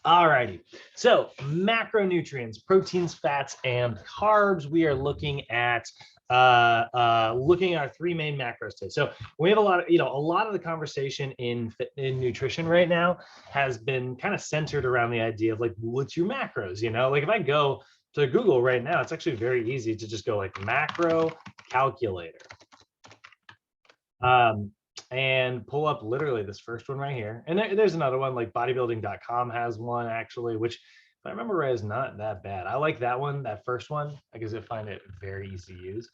All righty. So macronutrients, proteins, fats, and carbs. We are looking at our three main macros today. So we have a lot of the conversation in nutrition right now has been kind of centered around the idea of like, what's your macros? Like if I go to Google right now, it's actually very easy to just go like macro calculator. And pull up literally this first one right here. And there's another one, like bodybuilding.com has one actually, which if I remember right is not that bad. I like that one, that first one, because I find it very easy to use.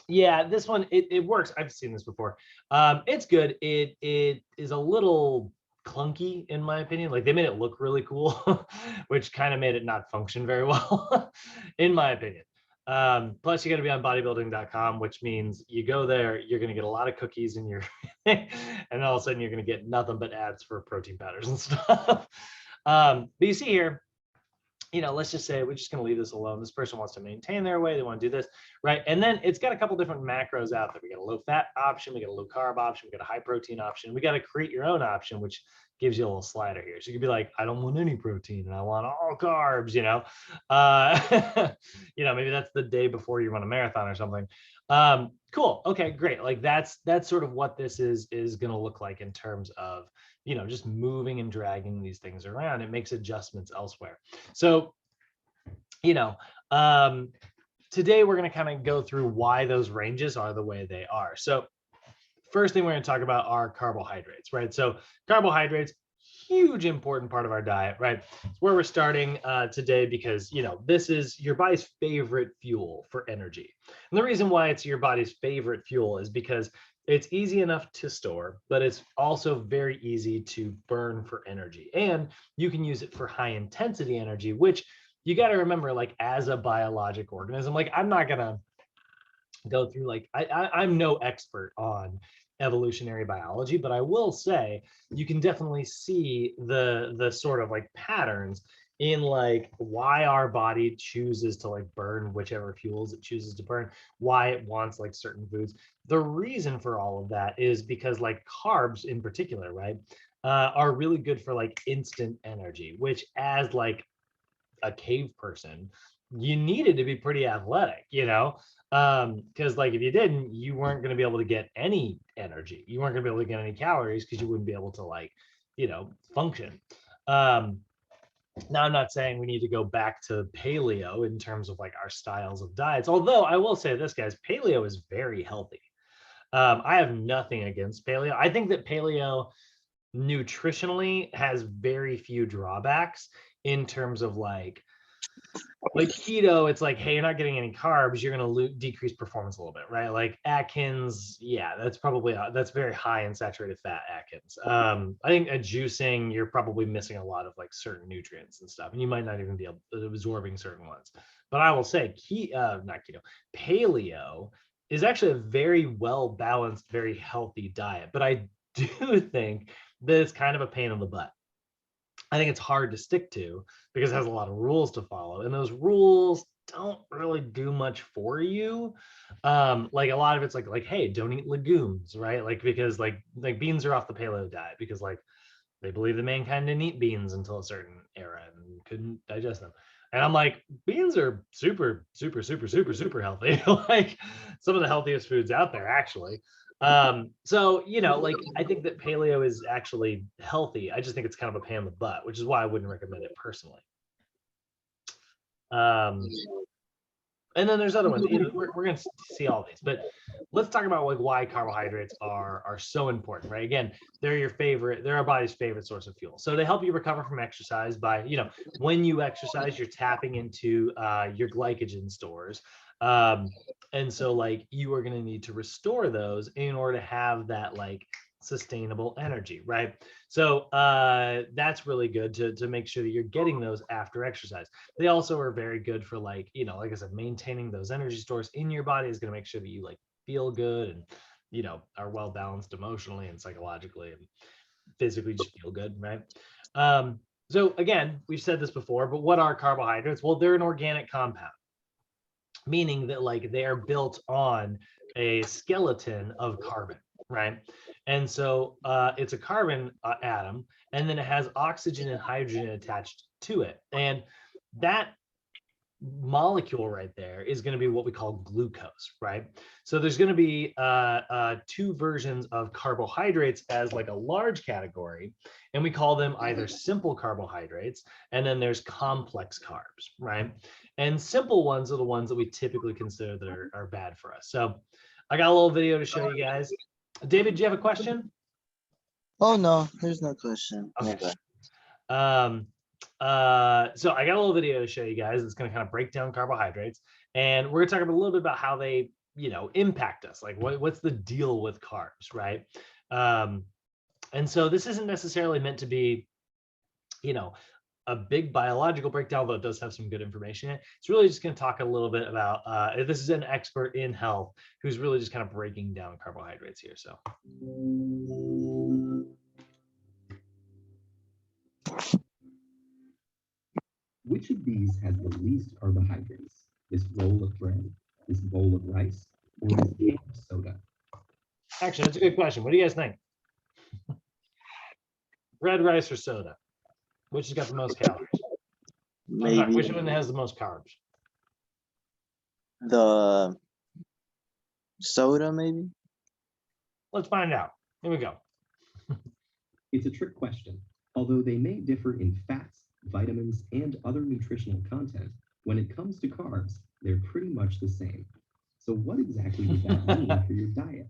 Yeah, this one, it works. I've seen this before. It's good. It is a little clunky in my opinion. Like they made it look really cool, which kind of made it not function very well, in my opinion. Plus you got to be on bodybuilding.com, which means you go there, you're going to get a lot of cookies in your, and all of a sudden you're going to get nothing but ads for protein powders and stuff. But you see here, let's just say we're just going to leave this alone. This person wants to maintain their weight. They want to do this, right? And then it's got a couple different macros out there. We got a low fat option. We got a low carb option. We got a high protein option. We got to create your own option, which gives you a little slider here. So you could be like, I don't want any protein and I want all carbs, maybe that's the day before you run a marathon or something. Cool. Okay, great. Like that's sort of what this is going to look like in terms of, just moving and dragging these things around. It makes adjustments elsewhere. So, today we're going to kind of go through why those ranges are the way they are. So first thing we're going to talk about are carbohydrates, right? So carbohydrates, huge important part of our diet, right? It's where we're starting today because, this is your body's favorite fuel for energy. And the reason why it's your body's favorite fuel is because it's easy enough to store, but it's also very easy to burn for energy. And you can use it for high intensity energy, which you got to remember, like as a biologic organism, like I'm not going to go through like I'm no expert on evolutionary biology, but I will say you can definitely see the sort of like patterns in like why our body chooses to like burn whichever fuels it chooses to burn, why it wants like certain foods. The reason for all of that is because like carbs in particular, right, are really good for like instant energy, which as like a cave person, you needed to be pretty athletic, because like if you didn't, you weren't going to be able to get any energy. You weren't going to be able to get any calories because you wouldn't be able to like, function. Now I'm not saying we need to go back to paleo in terms of like our styles of diets, although I will say this, guys, paleo is very healthy. I have nothing against paleo. I think that paleo nutritionally has very few drawbacks in terms of like keto. It's like, hey, you're not getting any carbs, you're going to decrease performance a little bit, right? Like Atkins, yeah, that's probably that's very high in saturated fat Atkins. I think at juicing, you're probably missing a lot of like certain nutrients and stuff, and you might not even be absorbing certain ones. But I will say not keto, paleo is actually a very well balanced, very healthy diet. But I do think that it's kind of a pain in the butt. I think it's hard to stick to because it has a lot of rules to follow, and those rules don't really do much for you. Like a lot of it's like, hey, don't eat legumes, right? Like because like beans are off the paleo diet because like they believe the mankind didn't eat beans until a certain era and couldn't digest them. And I'm like, beans are super, super, super, super, super healthy. Like some of the healthiest foods out there, actually. So, like I think that paleo is actually healthy. I just think it's kind of a pain in the butt, which is why I wouldn't recommend it personally. And then there's other ones. We're going to see all these, but let's talk about like why carbohydrates are so important, right? Again, they're our body's favorite source of fuel. So they help you recover from exercise by, when you exercise, you're tapping into your glycogen stores. And so like you are going to need to restore those in order to have that like sustainable energy, right? So that's really good to make sure that you're getting those after exercise. They also are very good for like, like I said, maintaining those energy stores in your body is going to make sure that you like feel good and, are well balanced emotionally and psychologically and physically just feel good, right? So again, we've said this before, but what are carbohydrates? Well, they're an organic compound, meaning that like they are built on a skeleton of carbon, right? And so it's a carbon atom, and then it has oxygen and hydrogen attached to it. And that molecule right there is going to be what we call glucose, right? So there's going to be two versions of carbohydrates as like a large category, and we call them either simple carbohydrates, and then there's complex carbs, right? And simple ones are the ones that we typically consider that are bad for us. So I got a little video to show you guys. David, do you have a question? Oh no, there's no question. Okay. So I got a little video to show you guys. It's going to kind of break down carbohydrates, and we're going to talk a little bit about how they, impact us. Like what's the deal with carbs, right? And so this isn't necessarily meant to be, a big biological breakdown, though it does have some good information in it. It's really just going to talk a little bit about, this is an expert in health who's really just kind of breaking down carbohydrates here. So. Which of these has the least carbohydrates? This roll of bread, this bowl of rice, or this can of soda? Actually, that's a good question. What do you guys think? Bread, rice, or soda? Which has got the most calories? Maybe Which one has the most carbs? the soda, maybe. Let's find out. Here we go. It's a trick question. Although they may differ in fats, vitamins, and other nutritional content, when it comes to carbs, they're pretty much the same. So what exactly does that mean for your diet?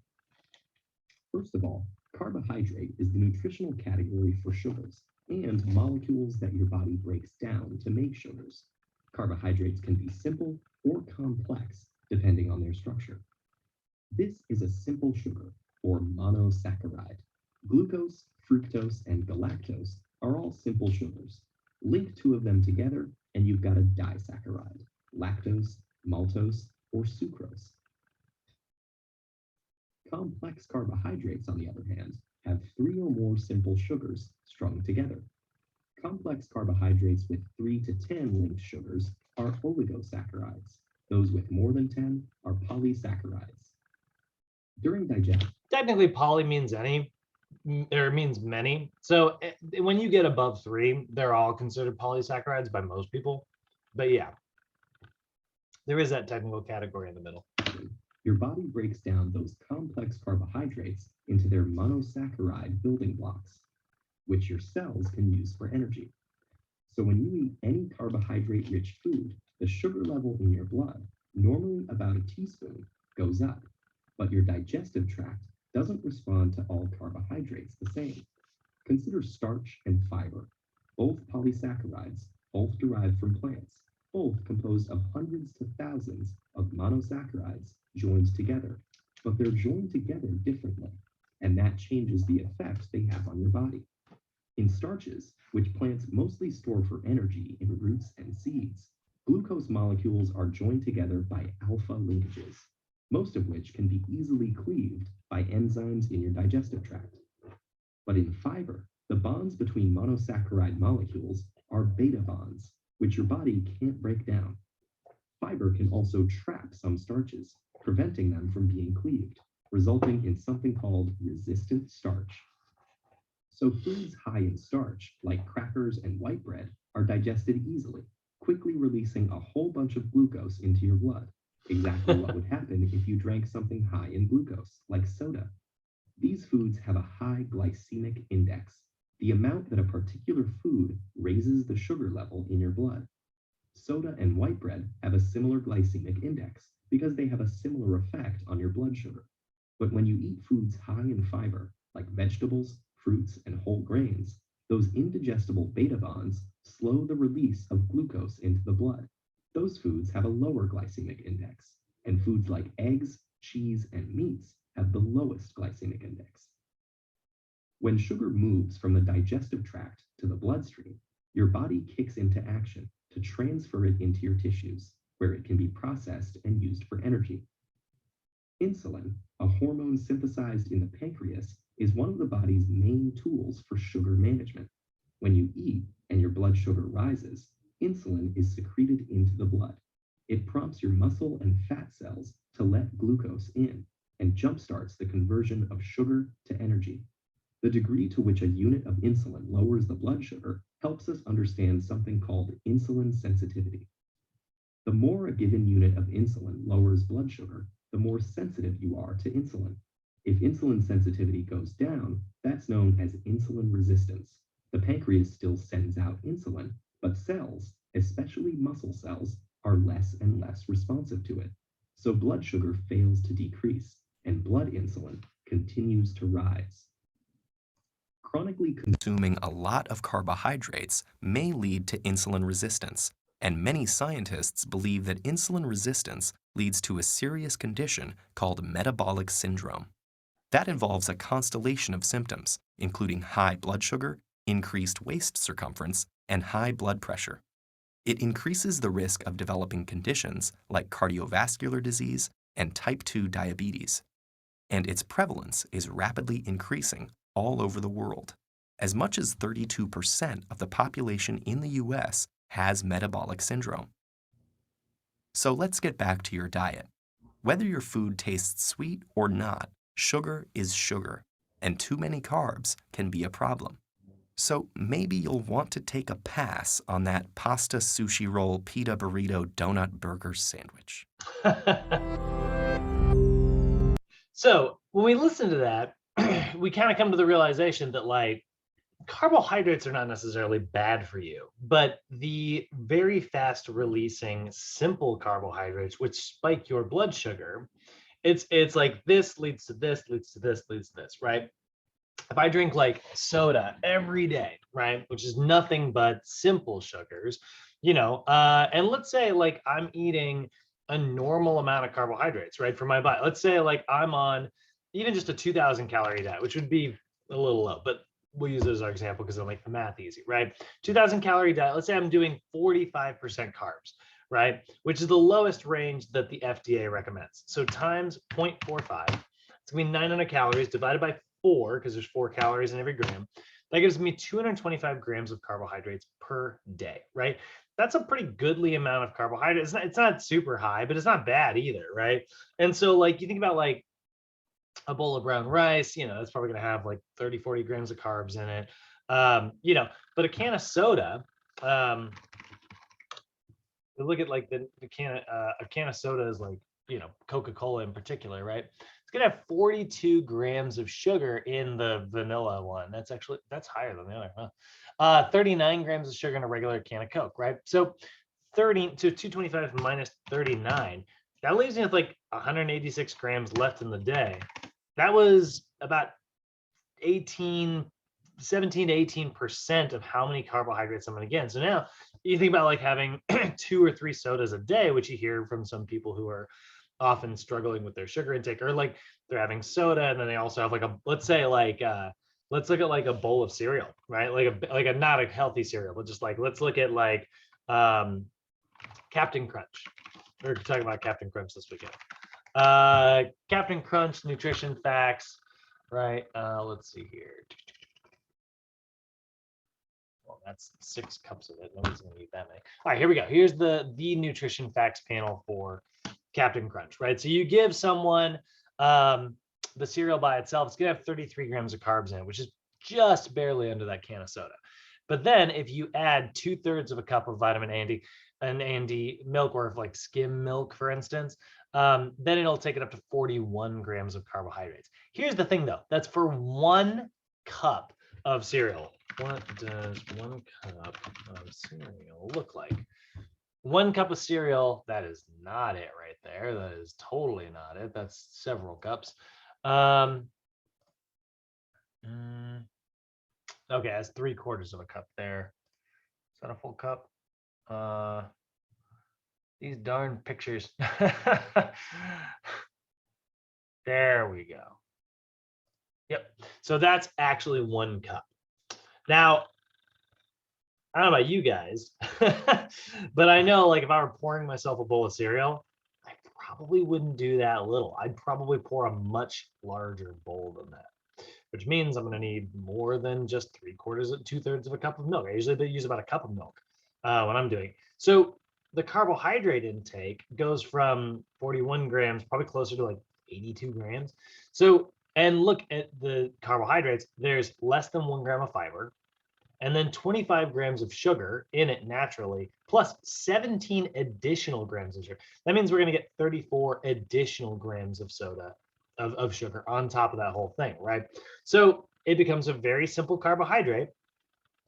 First of all, carbohydrate is the nutritional category for sugars and molecules that your body breaks down to make sugars. Carbohydrates can be simple or complex, depending on their structure. This is a simple sugar, or monosaccharide. Glucose, fructose, and galactose are all simple sugars. Link two of them together, and you've got a disaccharide, lactose, maltose, or sucrose. Complex carbohydrates, on the other hand, have 3 or more simple sugars strung together. Complex carbohydrates with 3 to 10 linked sugars are oligosaccharides. Those with more than 10 are polysaccharides. During digestion, Technically, poly means any, or it means many. So when you get above 3, they're all considered polysaccharides by most people. But yeah, there is that technical category in the middle. your body breaks down those complex carbohydrates into their monosaccharide building blocks, which your cells can use for energy. So when you eat any carbohydrate-rich food, the sugar level in your blood, normally about a teaspoon, goes up, but your digestive tract doesn't respond to all carbohydrates the same. Consider starch and fiber, both polysaccharides, both derived from plants, both composed of hundreds to thousands of monosaccharides joined together, but they're joined together differently, and that changes the effect they have on your body. In starches, which plants mostly store for energy in roots and seeds, glucose molecules are joined together by alpha linkages, most of which can be easily cleaved by enzymes in your digestive tract. But in fiber, the bonds between monosaccharide molecules are beta bonds, which your body can't break down. Fiber can also trap some starches, preventing them from being cleaved, resulting in something called resistant starch. So foods high in starch, like crackers and white bread, are digested easily, quickly releasing a whole bunch of glucose into your blood. Exactly what would happen if you drank something high in glucose, like soda. These foods have a high glycemic index, the amount that a particular food raises the sugar level in your blood. Soda and white bread have a similar glycemic index because they have a similar effect on your blood sugar. But when you eat foods high in fiber, like vegetables, fruits, and whole grains, those indigestible beta bonds slow the release of glucose into the blood. Those foods have a lower glycemic index, and foods like eggs, cheese, and meats have the lowest glycemic index. When sugar moves from the digestive tract to the bloodstream, your body kicks into action to transfer it into your tissues, where it can be processed and used for energy. Insulin, a hormone synthesized in the pancreas, is one of the body's main tools for sugar management. When you eat and your blood sugar rises, insulin is secreted into the blood. It prompts your muscle and fat cells to let glucose in, and jumpstarts the conversion of sugar to energy. The degree to which a unit of insulin lowers the blood sugar helps us understand something called insulin sensitivity. The more a given unit of insulin lowers blood sugar, the more sensitive you are to insulin. If insulin sensitivity goes down, that's known as insulin resistance. The pancreas still sends out insulin, but cells, especially muscle cells, are less and less responsive to it. So blood sugar fails to decrease, and blood insulin continues to rise. Chronically consuming a lot of carbohydrates may lead to insulin resistance, and many scientists believe that insulin resistance leads to a serious condition called metabolic syndrome. That involves a constellation of symptoms, including high blood sugar, increased waist circumference, and high blood pressure. It increases the risk of developing conditions like cardiovascular disease and type 2 diabetes. And its prevalence is rapidly increasing all over the world. As much as 32% of the population in the US has metabolic syndrome. So let's get back to your diet. Whether your food tastes sweet or not, sugar is sugar, and too many carbs can be a problem. So maybe you'll want to take a pass on that pasta, sushi roll, pita burrito, donut burger sandwich. So when we listen to that, we kind of come to the realization that like carbohydrates are not necessarily bad for you, but the very fast releasing simple carbohydrates, which spike your blood sugar, it's like this leads to this, leads to this, leads to this, right? If I drink like soda every day, right, which is nothing but simple sugars, and let's say like I'm eating a normal amount of carbohydrates, right, for my body. Let's say like I'm on even just a 2,000 calorie diet, which would be a little low, but we'll use it as our example because it'll make the math easy, right? 2,000 calorie diet. Let's say I'm doing 45% carbs, right? Which is the lowest range that the FDA recommends. So times 0.45, it's gonna be 900 calories divided by 4, because there's 4 calories in every gram. That gives me 225 grams of carbohydrates per day, right? That's a pretty goodly amount of carbohydrates. It's not super high, but it's not bad either, right? And so like you think about like a bowl of brown rice, that's probably going to have like 30, 40 grams of carbs in it. But a can of soda, look at like the can, a can of soda is like, Coca-Cola in particular, right? It's going to have 42 grams of sugar in the vanilla one. That's higher than the other, huh? 39 grams of sugar in a regular can of Coke, right? So 225 minus 39, that leaves me with like 186 grams left in the day. That was about 17 to 18% of how many carbohydrates I'm going to get. So now you think about like having 2 or 3 sodas a day, which you hear from some people who are often struggling with their sugar intake, or like they're having soda and then they also have like let's look at like a bowl of cereal, right? Like a not a healthy cereal, but just like let's look at like Captain Crunch. We're talking about Captain Crunch this weekend. Captain Crunch nutrition facts, right? Let's see here. Well, that's 6 cups of it. Nobody's gonna eat that many. All right, here we go. Here's the nutrition facts panel for Captain Crunch, right? So you give someone the cereal by itself, it's gonna have 33 grams of carbs in it, which is just barely under that can of soda. But then if you add 2/3 of a cup of vitamin A and D milk, or if like skim milk, for instance, then it'll take it up to 41 grams of carbohydrates. Here's the thing though, that's for 1 cup of cereal. What does 1 cup of cereal look like? 1 cup of cereal, that is not it right there. That is totally not it. That's several cups. Okay, that's 3/4 of a cup there. Is that a full cup? These darn pictures. There we go. Yep. So that's actually 1 cup. Now, I don't know about you guys, but I know like if I were pouring myself a bowl of cereal, I probably wouldn't do that little. I'd probably pour a much larger bowl than that, which means I'm going to need more than just 2/3 of a cup of milk. I usually use about a cup of milk when I'm doing. So the carbohydrate intake goes from 41 grams, probably closer to like 82 grams. So, and look at the carbohydrates, there's less than 1 gram of fiber, and then 25 grams of sugar in it naturally, plus 17 additional grams of sugar. That means we're going to get 34 additional grams of soda, of sugar on top of that whole thing, right? So it becomes a very simple carbohydrate,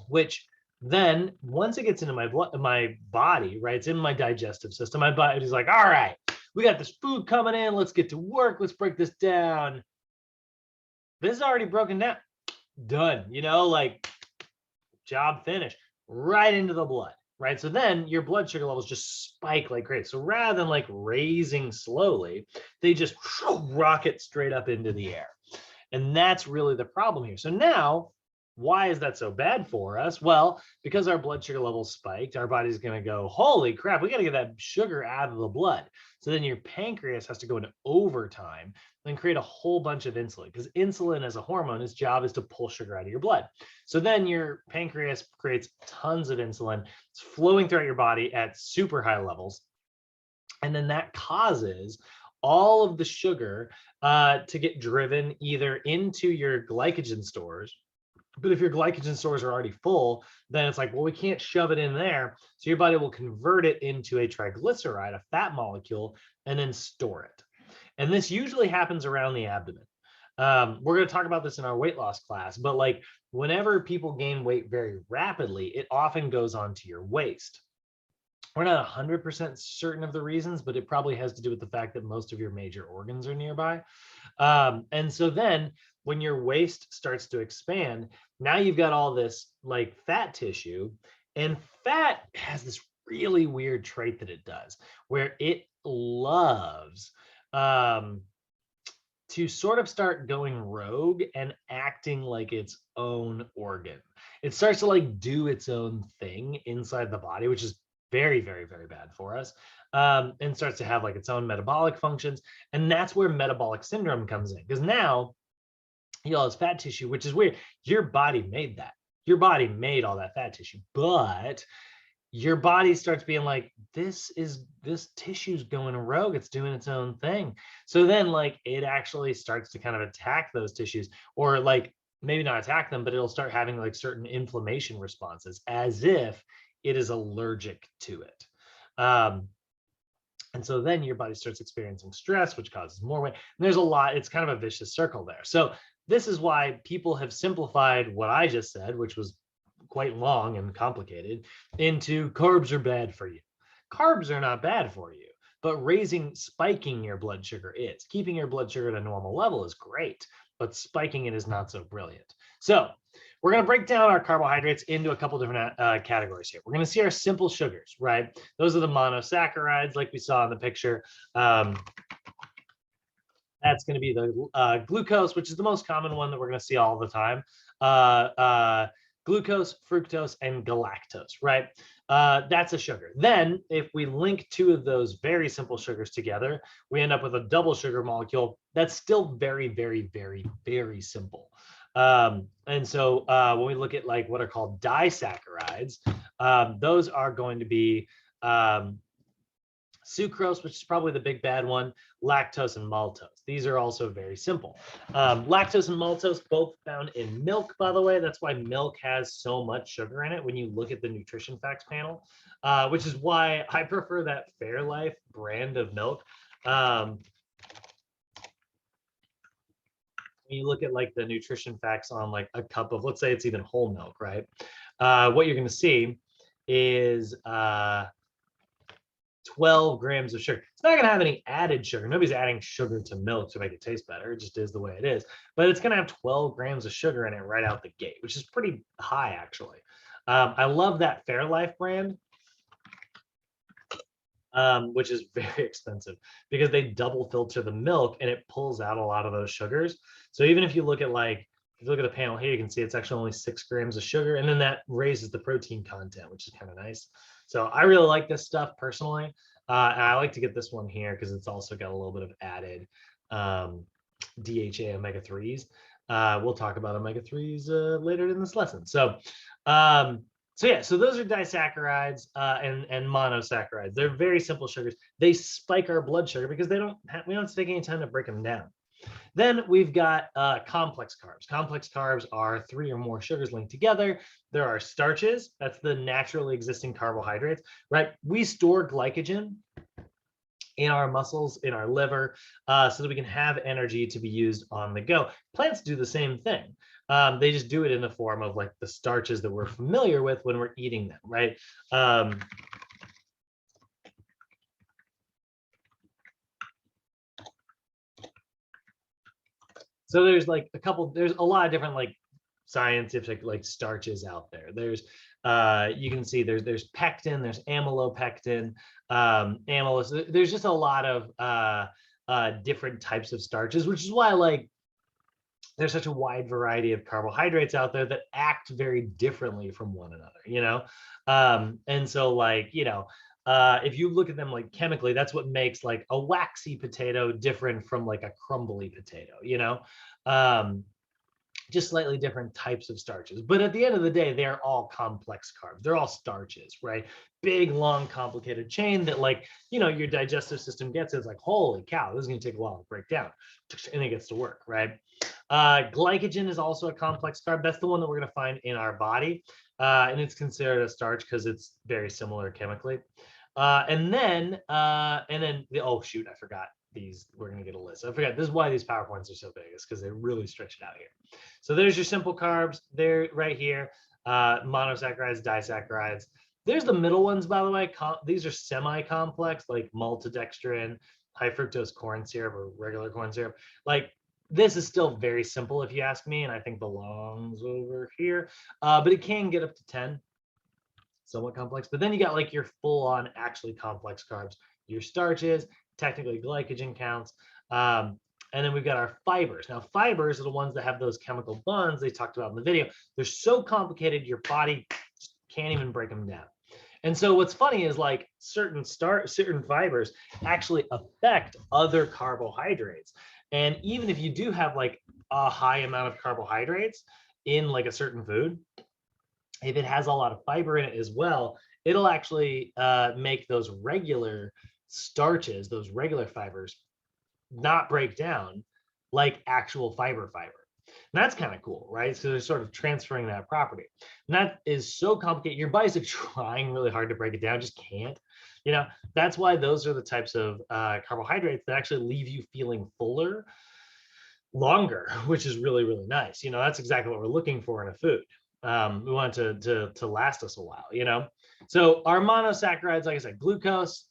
which then once it gets into my blood, my body, right, it's in my digestive system, my body is like, all right, we got this food coming in, let's get to work, let's break this down. This is already broken down, done, you know, like job finished, right into the blood, right? So then your blood sugar levels just spike like crazy. So rather than like raising slowly, they just rocket straight up into the air. And that's really the problem here. So now, why is that so bad for us? Well, because our blood sugar levels spiked, our body's going to go, holy crap, we got to get that sugar out of the blood. So then your pancreas has to go into overtime and create a whole bunch of insulin, because insulin as a hormone, its job is to pull sugar out of your blood. So then your pancreas creates tons of insulin. It's flowing throughout your body at super high levels. And then that causes all of the sugar to get driven either into your glycogen stores. But if your glycogen stores are already full, then it's like, well, we can't shove it in there. So your body will convert it into a triglyceride, a fat molecule, and then store it. And this usually happens around the abdomen. We're going to talk about this in our weight loss class, but like whenever people gain weight very rapidly, it often goes onto your waist. We're not 100% certain of the reasons, but it probably has to do with the fact that most of your major organs are nearby. And so then when your waist starts to expand, now you've got all this like fat tissue, and fat has this really weird trait that it does where it loves to sort of start going rogue and acting like its own organ. It starts to like do its own thing inside the body, which is very, very, very bad for us, and starts to have like its own metabolic functions. And that's where metabolic syndrome comes in, because now you know, it's fat tissue, which is weird. Your body made that. Your body made all that fat tissue, but your body starts being like, this tissue's going rogue. It's doing its own thing. So then like it actually starts to kind of attack those tissues, or like maybe not attack them, but it'll start having like certain inflammation responses as if it is allergic to it. And so then your body starts experiencing stress, which causes more weight. And there's a lot, it's kind of a vicious circle there. So this is why people have simplified what I just said, which was quite long and complicated, into carbs are bad for you. Carbs are not bad for you, but spiking your blood sugar is. Keeping your blood sugar at a normal level is great, but spiking it is not so brilliant. So we're going to break down our carbohydrates into a couple different categories here. We're going to see our simple sugars, right? Those are the monosaccharides like we saw in the picture. That's going to be the glucose, which is the most common one that we're going to see all the time. Glucose, fructose, and galactose, right? That's a sugar. Then if we link two of those very simple sugars together, we end up with a double sugar molecule that's still very, very, very, very simple. And so when we look at like what are called disaccharides, those are going to be sucrose, which is probably the big bad one, lactose and maltose. These are also very simple. Lactose and maltose both found in milk, by the way. That's why milk has so much sugar in it when you look at the nutrition facts panel, which is why I prefer that Fairlife brand of milk. When you look at like the nutrition facts on like a cup of, let's say it's even whole milk, right? What you're going to see is 12 grams of sugar. It's not going to have any added sugar. Nobody's adding sugar to milk to make it taste better. It just is the way it is. But it's going to have 12 grams of sugar in it right out the gate, which is pretty high, actually. I love that Fairlife brand, which is very expensive because they double filter the milk and it pulls out a lot of those sugars. So even if you look at like, if you look at the panel here, you can see it's actually only 6 grams of sugar, and then that raises the protein content, which is kind of nice. So I really like this stuff personally. And I like to get this one here because it's also got a little bit of added DHA omega-3s. We'll talk about omega-3s later in this lesson. So So yeah, so those are disaccharides and monosaccharides. They're very simple sugars. They spike our blood sugar because we don't have to take any time to break them down. Then we've got complex carbs. Complex carbs are 3 or more sugars linked together. There are starches. That's the naturally existing carbohydrates, right? We store glycogen in our muscles, in our liver, so that we can have energy to be used on the go. Plants do the same thing. They just do it in the form of like the starches that we're familiar with when we're eating them, right? So there's like there's a lot of different like scientific like starches out there. There's you can see there's pectin, there's amylopectin, amylose. There's just a lot of different types of starches, which is why like there's such a wide variety of carbohydrates out there that act very differently from one another, you know? And so like, you know, if you look at them like chemically, that's what makes like a waxy potato different from like a crumbly potato, you know? Just slightly different types of starches. But at the end of the day, they're all complex carbs. They're all starches, right? Big, long, complicated chain that like, you know, your digestive system gets. It's like, holy cow, this is going to take a while to break down. And it gets to work, right? Glycogen is also a complex carb. That's the one that we're going to find in our body. And it's considered a starch because it's very similar chemically. And then, oh shoot, I forgot these. We're going to get a list. I forgot. This is why these PowerPoints are so big, is because they really stretch it out here. So there's your simple carbs. They're right here. Monosaccharides, disaccharides. There's the middle ones, by the way. These are semi-complex, like maltodextrin, high fructose corn syrup, or regular corn syrup. Like this is still very simple, if you ask me, and I think belongs over here. But it can get up to 10. Somewhat complex. But then you got like your full-on, actually complex carbs, your starches, technically glycogen counts. And then we've got our fibers. Now, fibers are the ones that have those chemical bonds they talked about in the video. They're so complicated, your body can't even break them down. And so what's funny is like certain fibers actually affect other carbohydrates. And even if you do have like a high amount of carbohydrates in like a certain food, if it has a lot of fiber in it as well, it'll actually make those regular starches, those regular fibers, not break down like actual fiber. And that's kind of cool, right? So they're sort of transferring that property. And that is so complicated. Your body's like trying really hard to break it down, just can't. You know, that's why those are the types of carbohydrates that actually leave you feeling fuller longer, which is really, really nice. You know, that's exactly what we're looking for in a food. We want it to last us a while, you know? So our monosaccharides, like I said, glucose,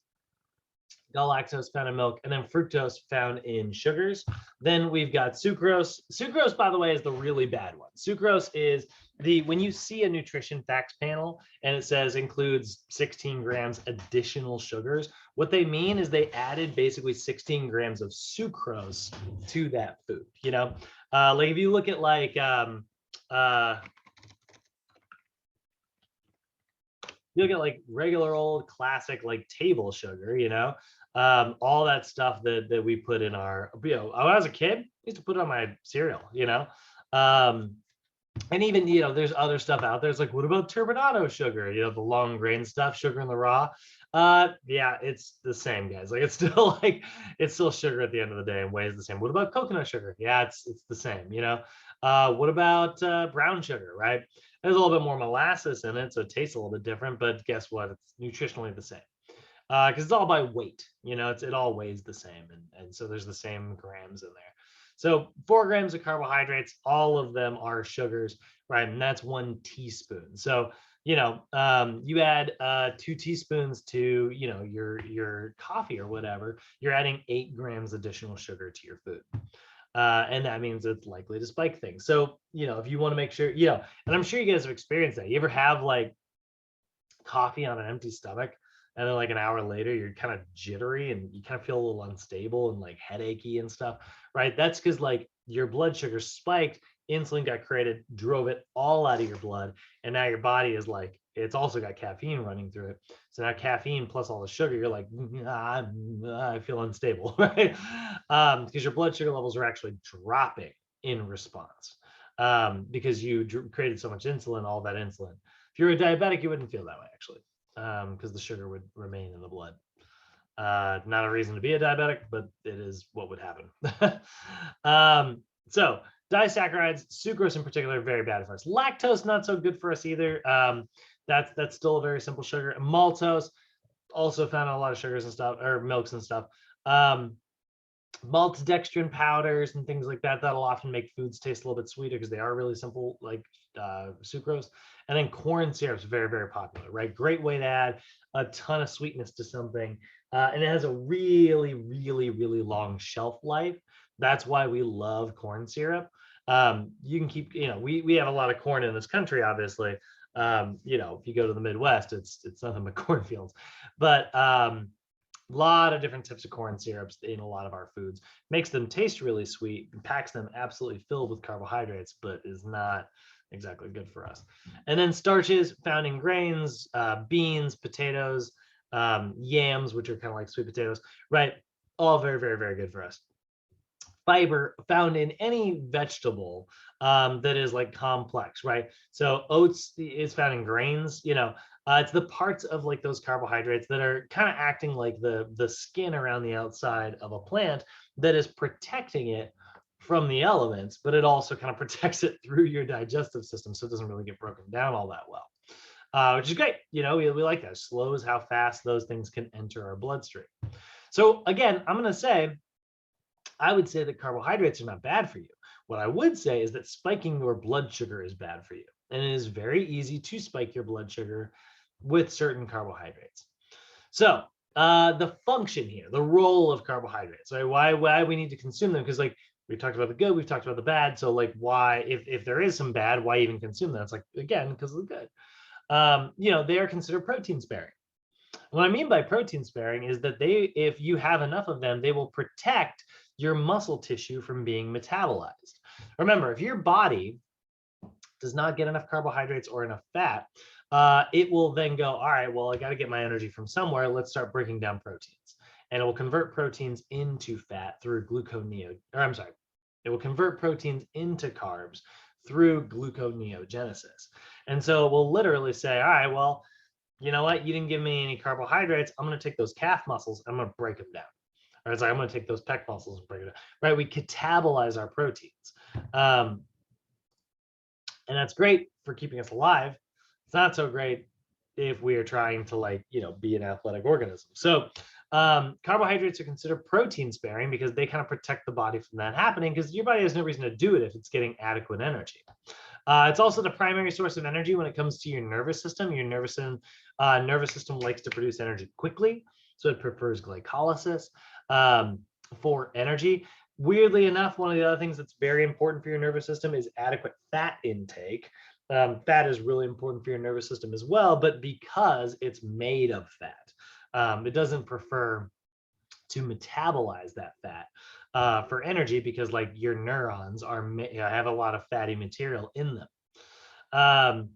lactose found in milk, and then fructose found in sugars. Then we've got sucrose. Sucrose, by the way, is the really bad one. Sucrose is when you see a nutrition facts panel and it says includes 16 grams additional sugars, what they mean is they added basically 16 grams of sucrose to that food, you know? Like if you look at like, you look at like regular old classic like table sugar, you know, all that stuff that we put in our, you know, when I was a kid, I used to put it on my cereal, you know, and even, you know, there's other stuff out there. It's like, what about turbinado sugar? You know, the long grain stuff, sugar in the raw. Yeah, it's the same, guys. Like it's still sugar at the end of the day and weighs the same. What about coconut sugar? Yeah, it's the same, you know. What about brown sugar, right? There's a little bit more molasses in it, so it tastes a little bit different, but guess what? It's nutritionally the same. Because it's all by weight, you know, it all weighs the same. And so there's the same grams in there. So 4 grams of carbohydrates, all of them are sugars, right? And that's 1 teaspoon. So, you know, you add 2 teaspoons to, you know, your coffee or whatever, you're adding 8 grams additional sugar to your food. And that means it's likely to spike things. So, you know, if you want to make sure, you know, and I'm sure you guys have experienced that. You ever have like coffee on an empty stomach and then like an hour later, you're kind of jittery and you kind of feel a little unstable and like headachy and stuff, right? That's because like your blood sugar spiked, insulin got created, drove it all out of your blood. And now your body is like, it's also got caffeine running through it. So now caffeine plus all the sugar, you're like, I feel unstable, right? Because your blood sugar levels are actually dropping in response. because you created so much insulin, all that insulin. If you're a diabetic, you wouldn't feel that way actually, because the sugar would remain in the blood. Not a reason to be a diabetic, but it is what would happen. So disaccharides, sucrose in particular, very bad for us. Lactose, not so good for us either. That's still a very simple sugar. Maltose, also found in a lot of sugars and stuff, or milks and stuff. Maltodextrin powders and things like that, that'll often make foods taste a little bit sweeter because they are really simple, like sucrose. And then corn syrup is very, very popular, right? Great way to add a ton of sweetness to something. And it has a really, really, really long shelf life. That's why we love corn syrup. You can keep, we have a lot of corn in this country, obviously. If you go to the Midwest, it's nothing but cornfields. But a lot of different types of corn syrups in a lot of our foods. Makes them taste really sweet, packs them absolutely filled with carbohydrates, but is not exactly good for us. And then starches found in grains, beans, potatoes, yams, which are kind of like sweet potatoes, right? All very, very, very good for us. Fiber found in any vegetable that is like complex, right? So oats is found in grains, it's the parts of like those carbohydrates that are kind of acting like the skin around the outside of a plant that is protecting it from the elements, but it also kind of protects it through your digestive system, so it doesn't really get broken down all that well, which is great. We like that. It slows how fast those things can enter our bloodstream. So again, I would say that carbohydrates are not bad for you. What I would say is that spiking your blood sugar is bad for you. And it is very easy to spike your blood sugar with certain carbohydrates. So the function here, the role of carbohydrates, right? Why we need to consume them? Because like we've talked about the good, we've talked about the bad. So like why, if there is some bad, why even consume them? It's like, again, because of the good. They are considered protein sparing. What I mean by protein sparing is that if you have enough of them, they will protect your muscle tissue from being metabolized. Remember, if your body does not get enough carbohydrates or enough fat, it will then go, all right, well, I got to get my energy from somewhere. Let's start breaking down proteins. And it will convert proteins into fat through it will convert proteins into carbs through gluconeogenesis. And so it will literally say, all right, well, you know what? You didn't give me any carbohydrates. I'm going to take those calf muscles. I'm going to break them down. Or it's like, I'm going to take those pec muscles and break it down. Right? We catabolize our proteins. And that's great for keeping us alive. It's not so great if we are trying to be an athletic organism. So carbohydrates are considered protein sparing because they kind of protect the body from that happening, because your body has no reason to do it if it's getting adequate energy. It's also the primary source of energy when it comes to your nervous system. Your nervous system likes to produce energy quickly, so it prefers glycolysis for energy. Weirdly enough, one of the other things that's very important for your nervous system is adequate fat intake. Fat is really important for your nervous system as well, but because it's made of fat, it doesn't prefer to metabolize that fat for energy, because like your neurons have a lot of fatty material in them.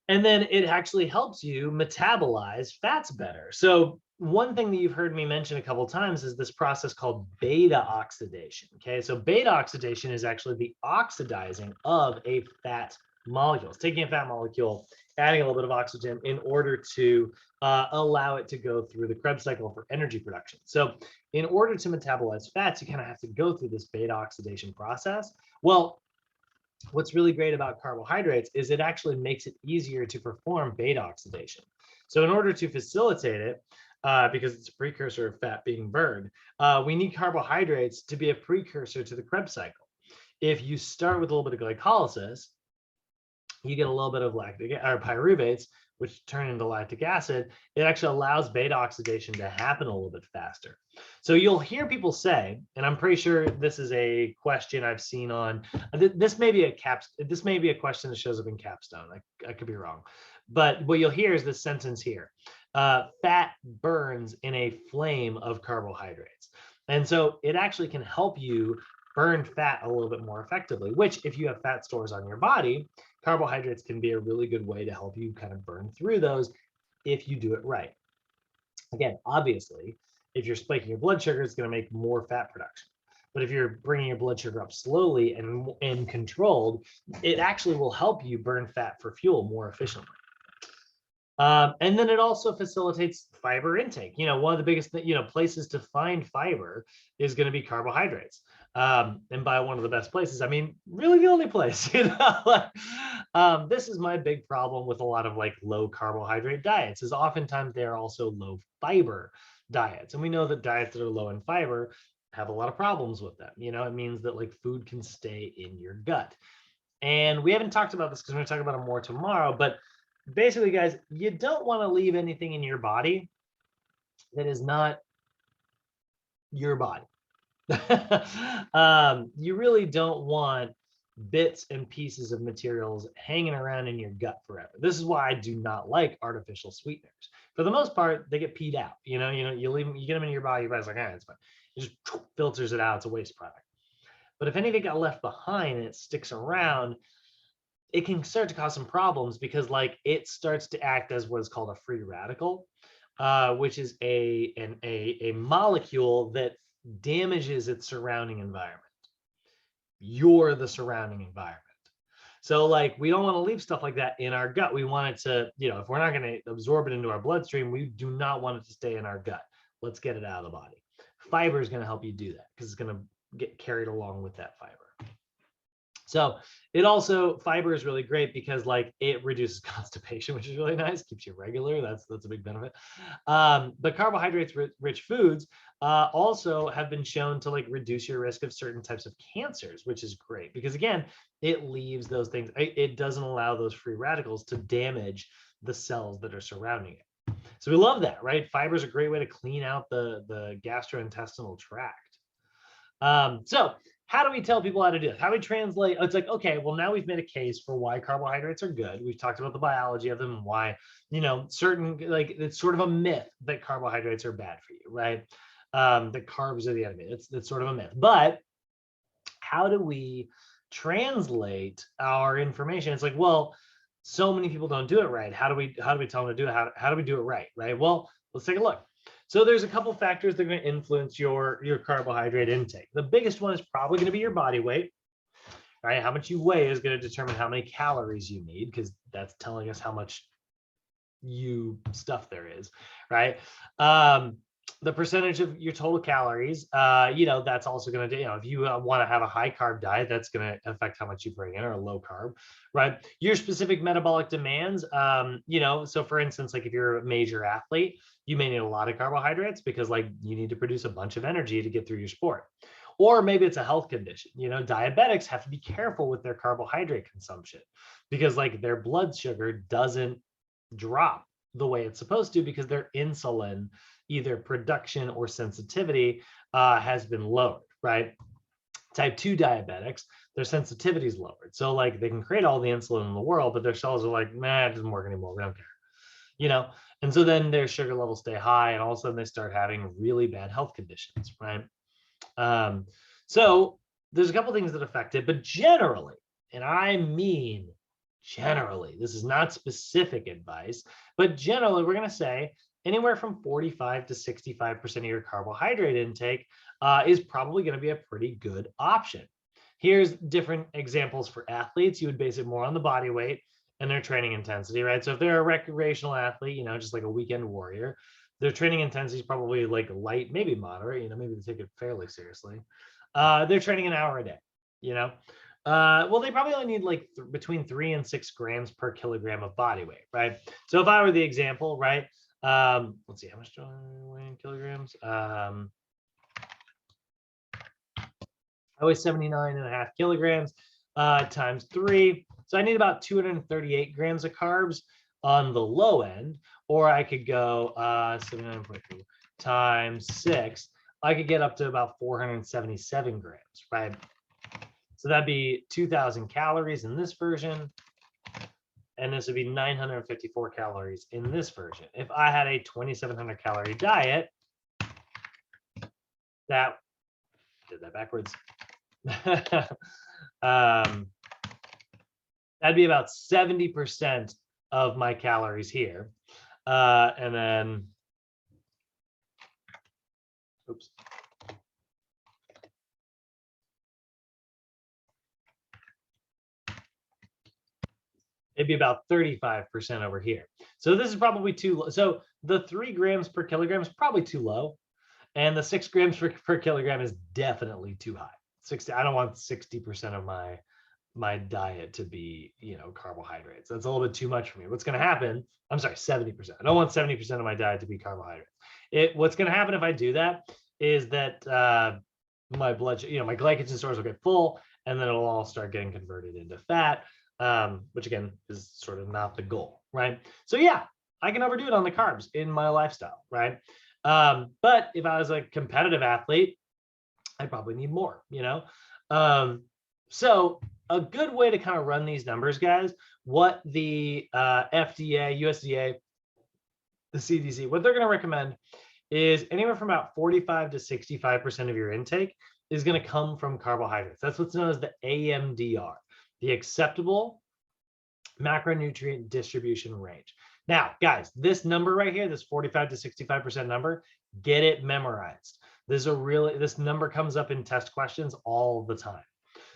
And then it actually helps you metabolize fats better. So one thing that you've heard me mention a couple of times is this process called beta oxidation. Okay, so beta oxidation is actually the oxidizing of a fat molecule. It's taking a fat molecule, adding a little bit of oxygen in order to allow it to go through the Krebs cycle for energy production. So in order to metabolize fats, you kind of have to go through this beta oxidation process. Well, what's really great about carbohydrates is it actually makes it easier to perform beta oxidation. So in order to facilitate it, because it's a precursor of fat being burned, we need carbohydrates to be a precursor to the Krebs cycle. If you start with a little bit of glycolysis, you get a little bit of pyruvates, which turn into lactic acid. It actually allows beta oxidation to happen a little bit faster. So you'll hear people say, and I'm pretty sure this is a question I've seen on, this may be a question that shows up in Capstone. I could be wrong. But what you'll hear is this sentence here. Fat burns in a flame of carbohydrates. And so it actually can help you burn fat a little bit more effectively, which if you have fat stores on your body, carbohydrates can be a really good way to help you kind of burn through those if you do it right. Again, obviously, if you're spiking your blood sugar, it's going to make more fat production. But if you're bringing your blood sugar up slowly and controlled, it actually will help you burn fat for fuel more efficiently. And then it also facilitates fiber intake. One of the biggest places to find fiber is going to be carbohydrates. And by one of the best places, I mean, really the only place. This is my big problem with a lot of like low carbohydrate diets, is oftentimes they're also low fiber diets. And we know that diets that are low in fiber have a lot of problems with them. It means that like food can stay in your gut. And we haven't talked about this because we're going to talk about it more tomorrow, but basically, guys, you don't want to leave anything in your body that is not your body. You really don't want bits and pieces of materials hanging around in your gut forever. This is why I do not like artificial sweeteners. For the most part, they get peed out. You leave them, you get them in your body, your body's like, it's fine. It just filters it out. It's a waste product. But if anything got left behind and it sticks around, it can start to cause some problems because like it starts to act as what is called a free radical, which is a molecule that damages its surrounding environment. You're the surrounding environment. So like we don't want to leave stuff like that in our gut. We want it to, if we're not going to absorb it into our bloodstream, we do not want it to stay in our gut. Let's get it out of the body. Fiber is going to help you do that because it's going to get carried along with that fiber. So fiber is really great because like it reduces constipation, which is really nice, keeps you regular. That's a big benefit. But carbohydrates rich foods also have been shown to like reduce your risk of certain types of cancers, which is great because again, it leaves those things. It doesn't allow those free radicals to damage the cells that are surrounding it. So we love that, right? Fiber is a great way to clean out the gastrointestinal tract. So how do we tell people how to do it? How do we translate? It's like, okay, well, now we've made a case for why carbohydrates are good. We've talked about the biology of them and why, certain, like, it's sort of a myth that carbohydrates are bad for you, right? That carbs are the enemy. It's sort of a myth. But how do we translate our information? It's like, well, so many people don't do it right. How do we tell them to do it? How do we do it right? Right? Well, let's take a look. So there's a couple factors that are going to influence your carbohydrate intake. The biggest one is probably going to be your body weight, right? How much you weigh is going to determine how many calories you need because that's telling us how much stuff there is, right? The percentage of your total calories, that's also going to, if you want to have a high carb diet, that's going to affect how much you bring in, or a low carb, right? Your specific metabolic demands, so for instance, like if you're a major athlete, you may need a lot of carbohydrates because like you need to produce a bunch of energy to get through your sport. Or maybe it's a health condition. Diabetics have to be careful with their carbohydrate consumption because like their blood sugar doesn't drop the way it's supposed to because their insulin, either production or sensitivity, has been lowered, right? Type 2 diabetics, their sensitivity is lowered. So like they can create all the insulin in the world, but their cells are like, nah, it doesn't work anymore. We don't care. And so then their sugar levels stay high and all of a sudden they start having really bad health conditions, right? So there's a couple things that affect it, but generally, and I mean generally, this is not specific advice, but generally we're going to say anywhere from 45 to 65% of your carbohydrate intake is probably going to be a pretty good option. Here's different examples for athletes. You would base it more on the body weight and their training intensity, right? So if they're a recreational athlete, just like a weekend warrior, their training intensity is probably like light, maybe moderate, maybe they take it fairly seriously. They're training an hour a day, well, they probably only need like between 3 and 6 grams per kilogram of body weight, right? So if I were the example, right? Let's see, how much do I weigh in kilograms? I weigh 79.5 kilograms times 3. So I need about 238 grams of carbs on the low end, or I could go 79.2 times 6. I could get up to about 477 grams, right? So that'd be 2,000 calories in this version. And this would be 954 calories in this version. If I had a 2,700 calorie diet, that did that backwards. That'd be about 70% of my calories here. And then, oops. it'd be about 35% over here. So this is probably too low. So the 3 grams per kilogram is probably too low. And the 6 grams per kilogram is definitely too high. 60, I don't want 60% of my diet to be, carbohydrates. That's a little bit too much for me. What's going to happen? I'm sorry, 70%. I don't want 70% of my diet to be carbohydrates. What's going to happen if I do that is that my blood, my glycogen stores will get full, and then it'll all start getting converted into fat, which again is sort of not the goal, right? So yeah, I can overdo it on the carbs in my lifestyle, right? But if I was a competitive athlete, I'd probably need more, So a good way to kind of run these numbers, guys, what the FDA, USDA, the CDC, what they're going to recommend is anywhere from about 45 to 65% of your intake is going to come from carbohydrates. That's what's known as the AMDR, the acceptable macronutrient distribution range. Now, guys, this number right here, this 45 to 65% number, get it memorized. This number comes up in test questions all the time.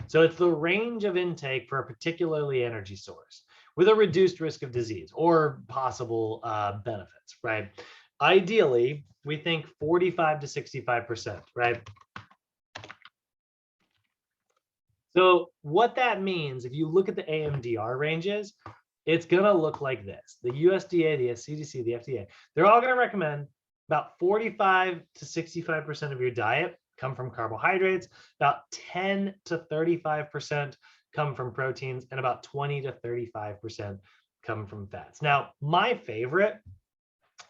So it's the range of intake for a particularly energy source with a reduced risk of disease or possible benefits, right? Ideally, we think 45 to 65%, right? So what that means, if you look at the AMDR ranges, it's going to look like this. The USDA, the CDC, the FDA, they're all going to recommend about 45 to 65% of your diet come from carbohydrates, about 10 to 35% come from proteins, and about 20 to 35% come from fats. Now, my favorite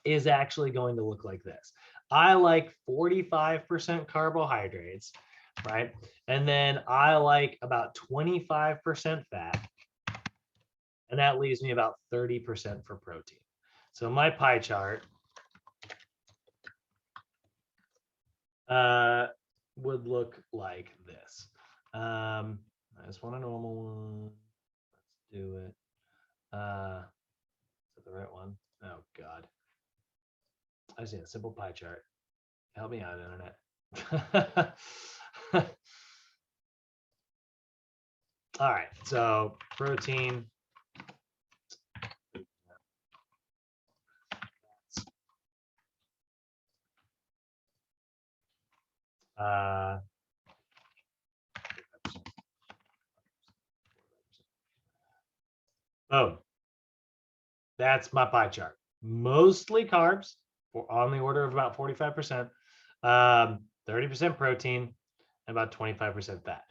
is actually going to look like this. I like 45% carbohydrates, right? And then I like about 25% fat, and that leaves me about 30% for protein. So my pie chart would look like this. I just want a normal one. Let's do it. Is that the right one? Oh God. I just need a simple pie chart. Help me out, internet. All right, so protein. Oh, that's my pie chart. Mostly carbs, on the order of about 45%, 30% protein, and about 25% fat.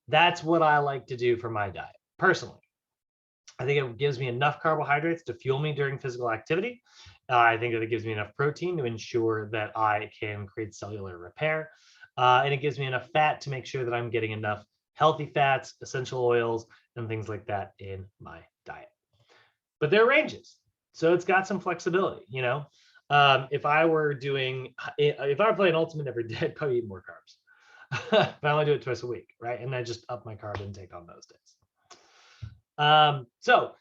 That's what I like to do for my diet, personally. I think it gives me enough carbohydrates to fuel me during physical activity. I think that it gives me enough protein to ensure that I can create cellular repair. And it gives me enough fat to make sure that I'm getting enough healthy fats, essential oils, and things like that in my diet. But there are ranges. So it's got some flexibility, if I were playing Ultimate every day, I'd probably eat more carbs. But I only do it twice a week, right? And I just up my carb intake on those days. So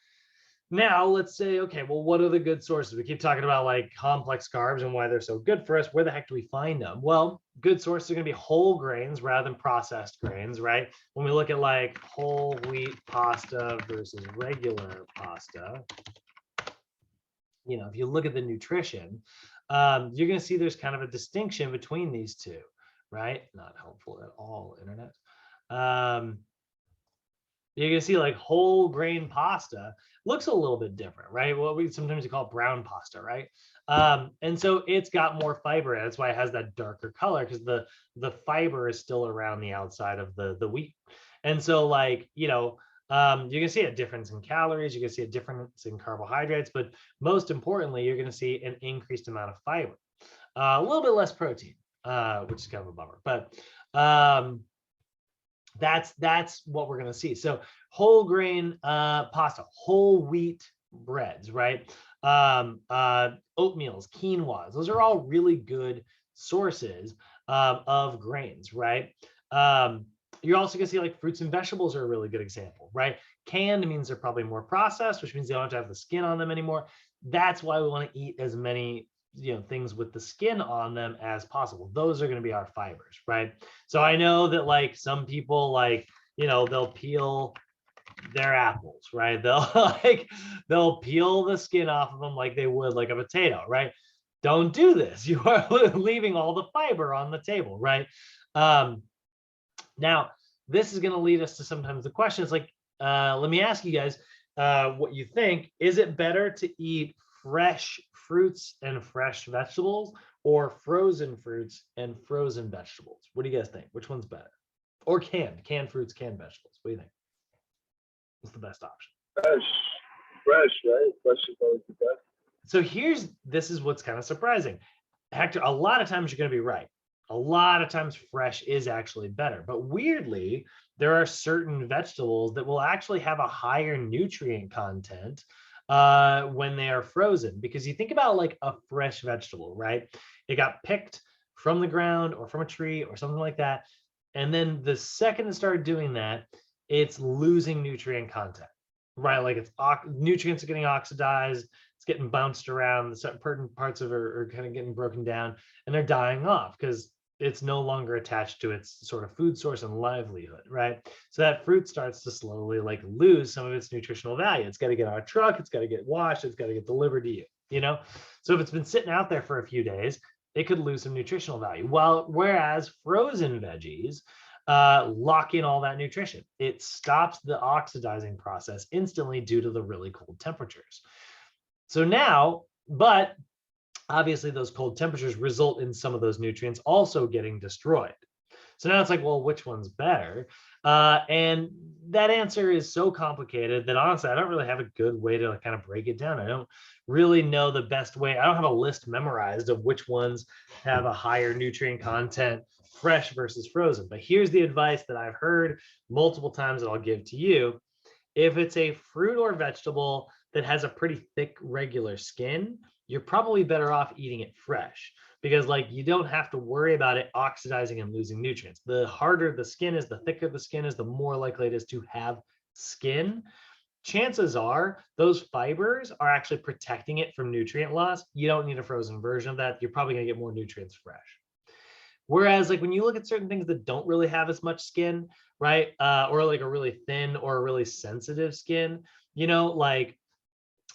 now let's say, okay, well, what are the good sources? We keep talking about like complex carbs and why they're so good for us. Where the heck do we find them? Well, good sources are going to be whole grains rather than processed grains, right? When we look at like whole wheat pasta versus regular pasta, if you look at the nutrition, you're going to see there's kind of a distinction between these two, right? Not helpful at all, internet. You're going to see like whole grain pasta looks a little bit different, right? What we sometimes call brown pasta, right? And so it's got more fiber. That's why it has that darker color, because the fiber is still around the outside of the wheat. And so like, you're going to see a difference in calories. You're going to see a difference in carbohydrates, but most importantly, you're going to see an increased amount of fiber, a little bit less protein, which is kind of a bummer, but that's what we're going to see. So whole grain pasta, whole wheat breads, right? Oatmeals, quinoas, those are all really good sources of grains, right? You're also going to see like fruits and vegetables are a really good example, right? Canned means they're probably more processed, which means they don't have to have the skin on them anymore. That's why we want to eat as many things with the skin on them as possible. Those are going to be our fibers, right? So I know that like some people like, they'll peel they're apples, right? They'll they'll peel the skin off of them like they would like a potato, right? Don't do this. You are leaving all the fiber on the table, right? Now, this is going to lead us to sometimes the questions like, let me ask you guys what you think. Is it better to eat fresh fruits and fresh vegetables or frozen fruits and frozen vegetables? What do you guys think? Which one's better? Or canned fruits, canned vegetables. What do you think? What's the best option? Fresh, right? Fresh is always the best. So this is what's kind of surprising. Hector, a lot of times you're going to be right. A lot of times fresh is actually better, but weirdly, there are certain vegetables that will actually have a higher nutrient content when they are frozen, because you think about like a fresh vegetable, right? It got picked from the ground or from a tree or something like that. And then the second it started doing that, it's losing nutrient content, right? Like it's nutrients are getting oxidized, it's getting bounced around, certain parts of it are kind of getting broken down, and they're dying off because it's no longer attached to its sort of food source and livelihood, right? So that fruit starts to slowly like lose some of its nutritional value. It's got to get on a truck, it's got to get washed, it's got to get delivered to you, you know? So if it's been sitting out there for a few days, it could lose some nutritional value. Whereas frozen veggies lock in all that nutrition. It stops the oxidizing process instantly due to the really cold temperatures. So now, but obviously those cold temperatures result in some of those nutrients also getting destroyed. So now it's like, well, which one's better? And that answer is so complicated that honestly, I don't really have a good way to kind of break it down. I don't really know the best way. I don't have a list memorized of which ones have a higher nutrient content, fresh versus frozen. But here's the advice that I've heard multiple times that I'll give to you. If it's a fruit or vegetable that has a pretty thick, regular skin, you're probably better off eating it fresh, because like you don't have to worry about it oxidizing and losing nutrients. The harder the skin is, the thicker the skin is, the more likely it is to have skin. Chances are those fibers are actually protecting it from nutrient loss. You don't need a frozen version of that. You're probably going to get more nutrients fresh. Whereas like when you look at certain things that don't really have as much skin, right? Or like a really thin or a really sensitive skin, you know, like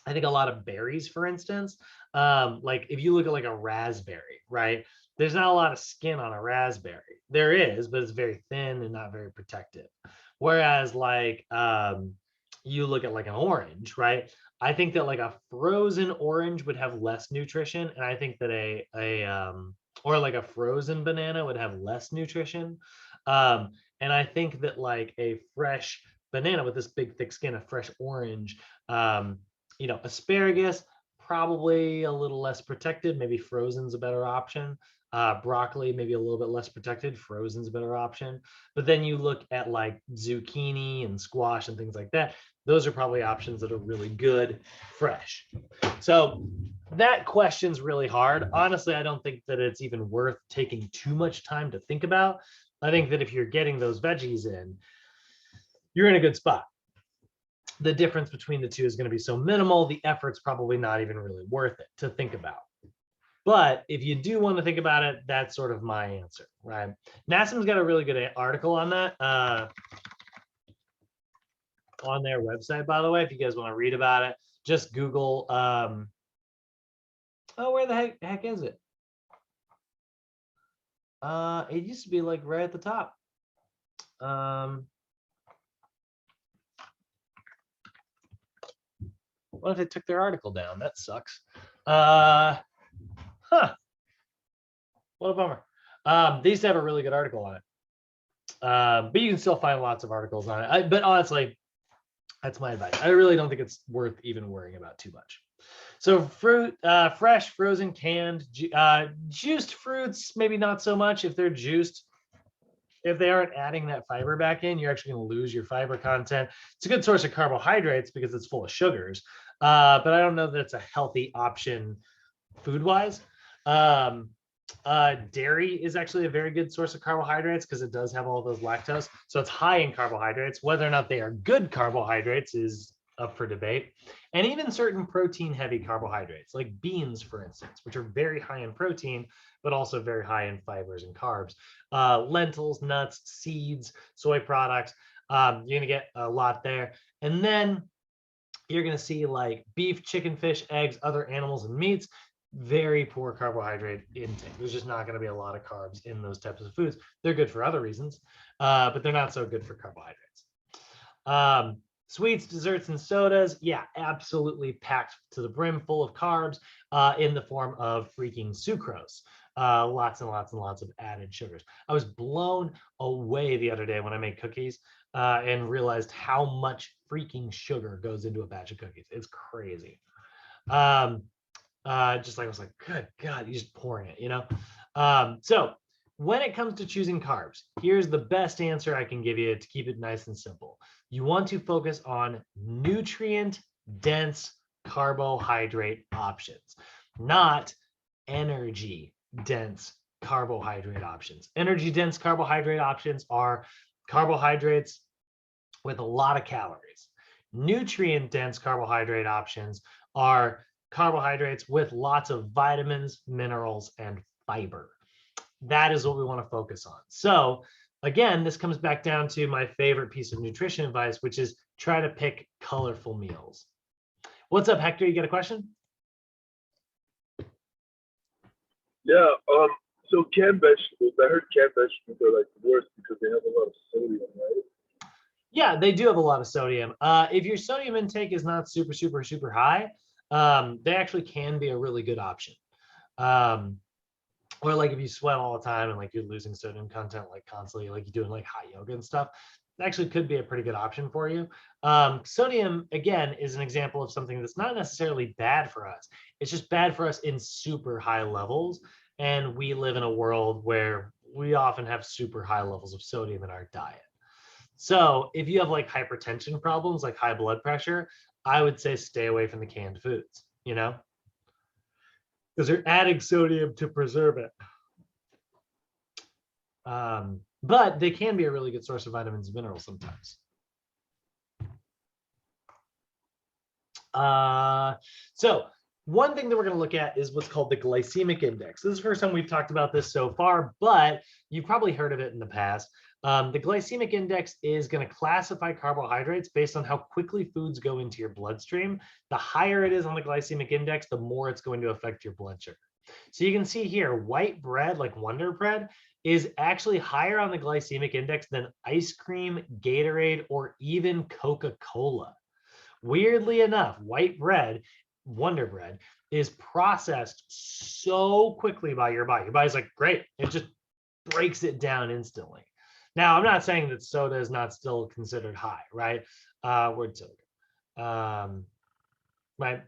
I think a lot of berries, for instance, like if you look at like a raspberry, right? There's not a lot of skin on a raspberry. There is, but it's very thin and not very protective. Whereas like you look at like an orange, right? I think that like a frozen orange would have less nutrition, and I think that or like a frozen banana would have less nutrition. And I think that like a fresh banana with this big thick skin, a fresh orange, you know, asparagus, probably a little less protected. Maybe frozen's a better option. Broccoli, maybe a little bit less protected. Frozen's a better option. But then you look at like zucchini and squash and things like that. Those are probably options that are really good fresh. So that question's really hard. Honestly, I don't think that it's even worth taking too much time to think about. I think that if you're getting those veggies in, you're in a good spot. The difference between the two is going to be so minimal, the effort's probably not even really worth it to think about. But if you do want to think about it, that's sort of my answer, right? NASM's got a really good article on that on their website, by the way. If you guys want to read about it, just Google, oh, where the heck is it? It used to be like right at the top. What if they took their article down? That sucks. What a bummer. They used to have a really good article on it. But you can still find lots of articles on it. But honestly, that's my advice. I really don't think it's worth even worrying about too much. So fruit, fresh, frozen, canned, juiced fruits, maybe not so much. If they're juiced, if they aren't adding that fiber back in, you're actually going to lose your fiber content. It's a good source of carbohydrates because it's full of sugars, but I don't know that it's a healthy option food-wise. Dairy is actually a very good source of carbohydrates because it does have all those lactose. So it's high in carbohydrates. Whether or not they are good carbohydrates is up for debate. And even certain protein-heavy carbohydrates, like beans, for instance, which are very high in protein, but also very high in fibers and carbs. Lentils, nuts, seeds, soy products. You're going to get a lot there. And then you're going to see like beef, chicken, fish, eggs, other animals and meats, very poor carbohydrate intake. There's just not going to be a lot of carbs in those types of foods. They're good for other reasons, but they're not so good for carbohydrates. Sweets, desserts, and sodas, yeah, absolutely packed to the brim full of carbs in the form of freaking sucrose. Lots and lots and lots of added sugars. I was blown away the other day when I made cookies and realized how much freaking sugar goes into a batch of cookies. It's crazy. Just like I was like, good God, you're just pouring it, you know? So when it comes to choosing carbs, here's the best answer I can give you to keep it nice and simple. You want to focus on nutrient-dense carbohydrate options, not energy-dense carbohydrate options. Energy-dense carbohydrate options are carbohydrates with a lot of calories. Nutrient-dense carbohydrate options are carbohydrates with lots of vitamins, minerals, and fiber. That is what we want to focus on. So again, this comes back down to my favorite piece of nutrition advice, which is try to pick colorful meals. What's up, Hector? You got a question? Yeah. So canned vegetables. I heard canned vegetables are like the worst because they have a lot of sodium, right? Yeah, they do have a lot of sodium. If your sodium intake is not super, super, super high, they actually can be a really good option. Or like if you sweat all the time and like you're losing sodium content like constantly, like you're doing like hot yoga and stuff, it actually could be a pretty good option for you. Sodium, again, is an example of something that's not necessarily bad for us. It's just bad for us in super high levels. And we live in a world where we often have super high levels of sodium in our diet. So if you have like hypertension problems, like high blood pressure, I would say stay away from the canned foods, you know? Because they're adding sodium to preserve it. But they can be a really good source of vitamins and minerals sometimes. So one thing that we're going to look at is what's called the glycemic index. This is the first time we've talked about this so far, but you've probably heard of it in the past. The glycemic index is going to classify carbohydrates based on how quickly foods go into your bloodstream. The higher it is on the glycemic index, the more it's going to affect your blood sugar. So you can see here, white bread, like Wonder Bread, is actually higher on the glycemic index than ice cream, Gatorade, or even Coca-Cola. Weirdly enough, white bread, Wonder Bread, is processed so quickly by your body. Your body's like, great, it just breaks it down instantly. Now, I'm not saying that soda is not still considered high, right? Word soda. Right?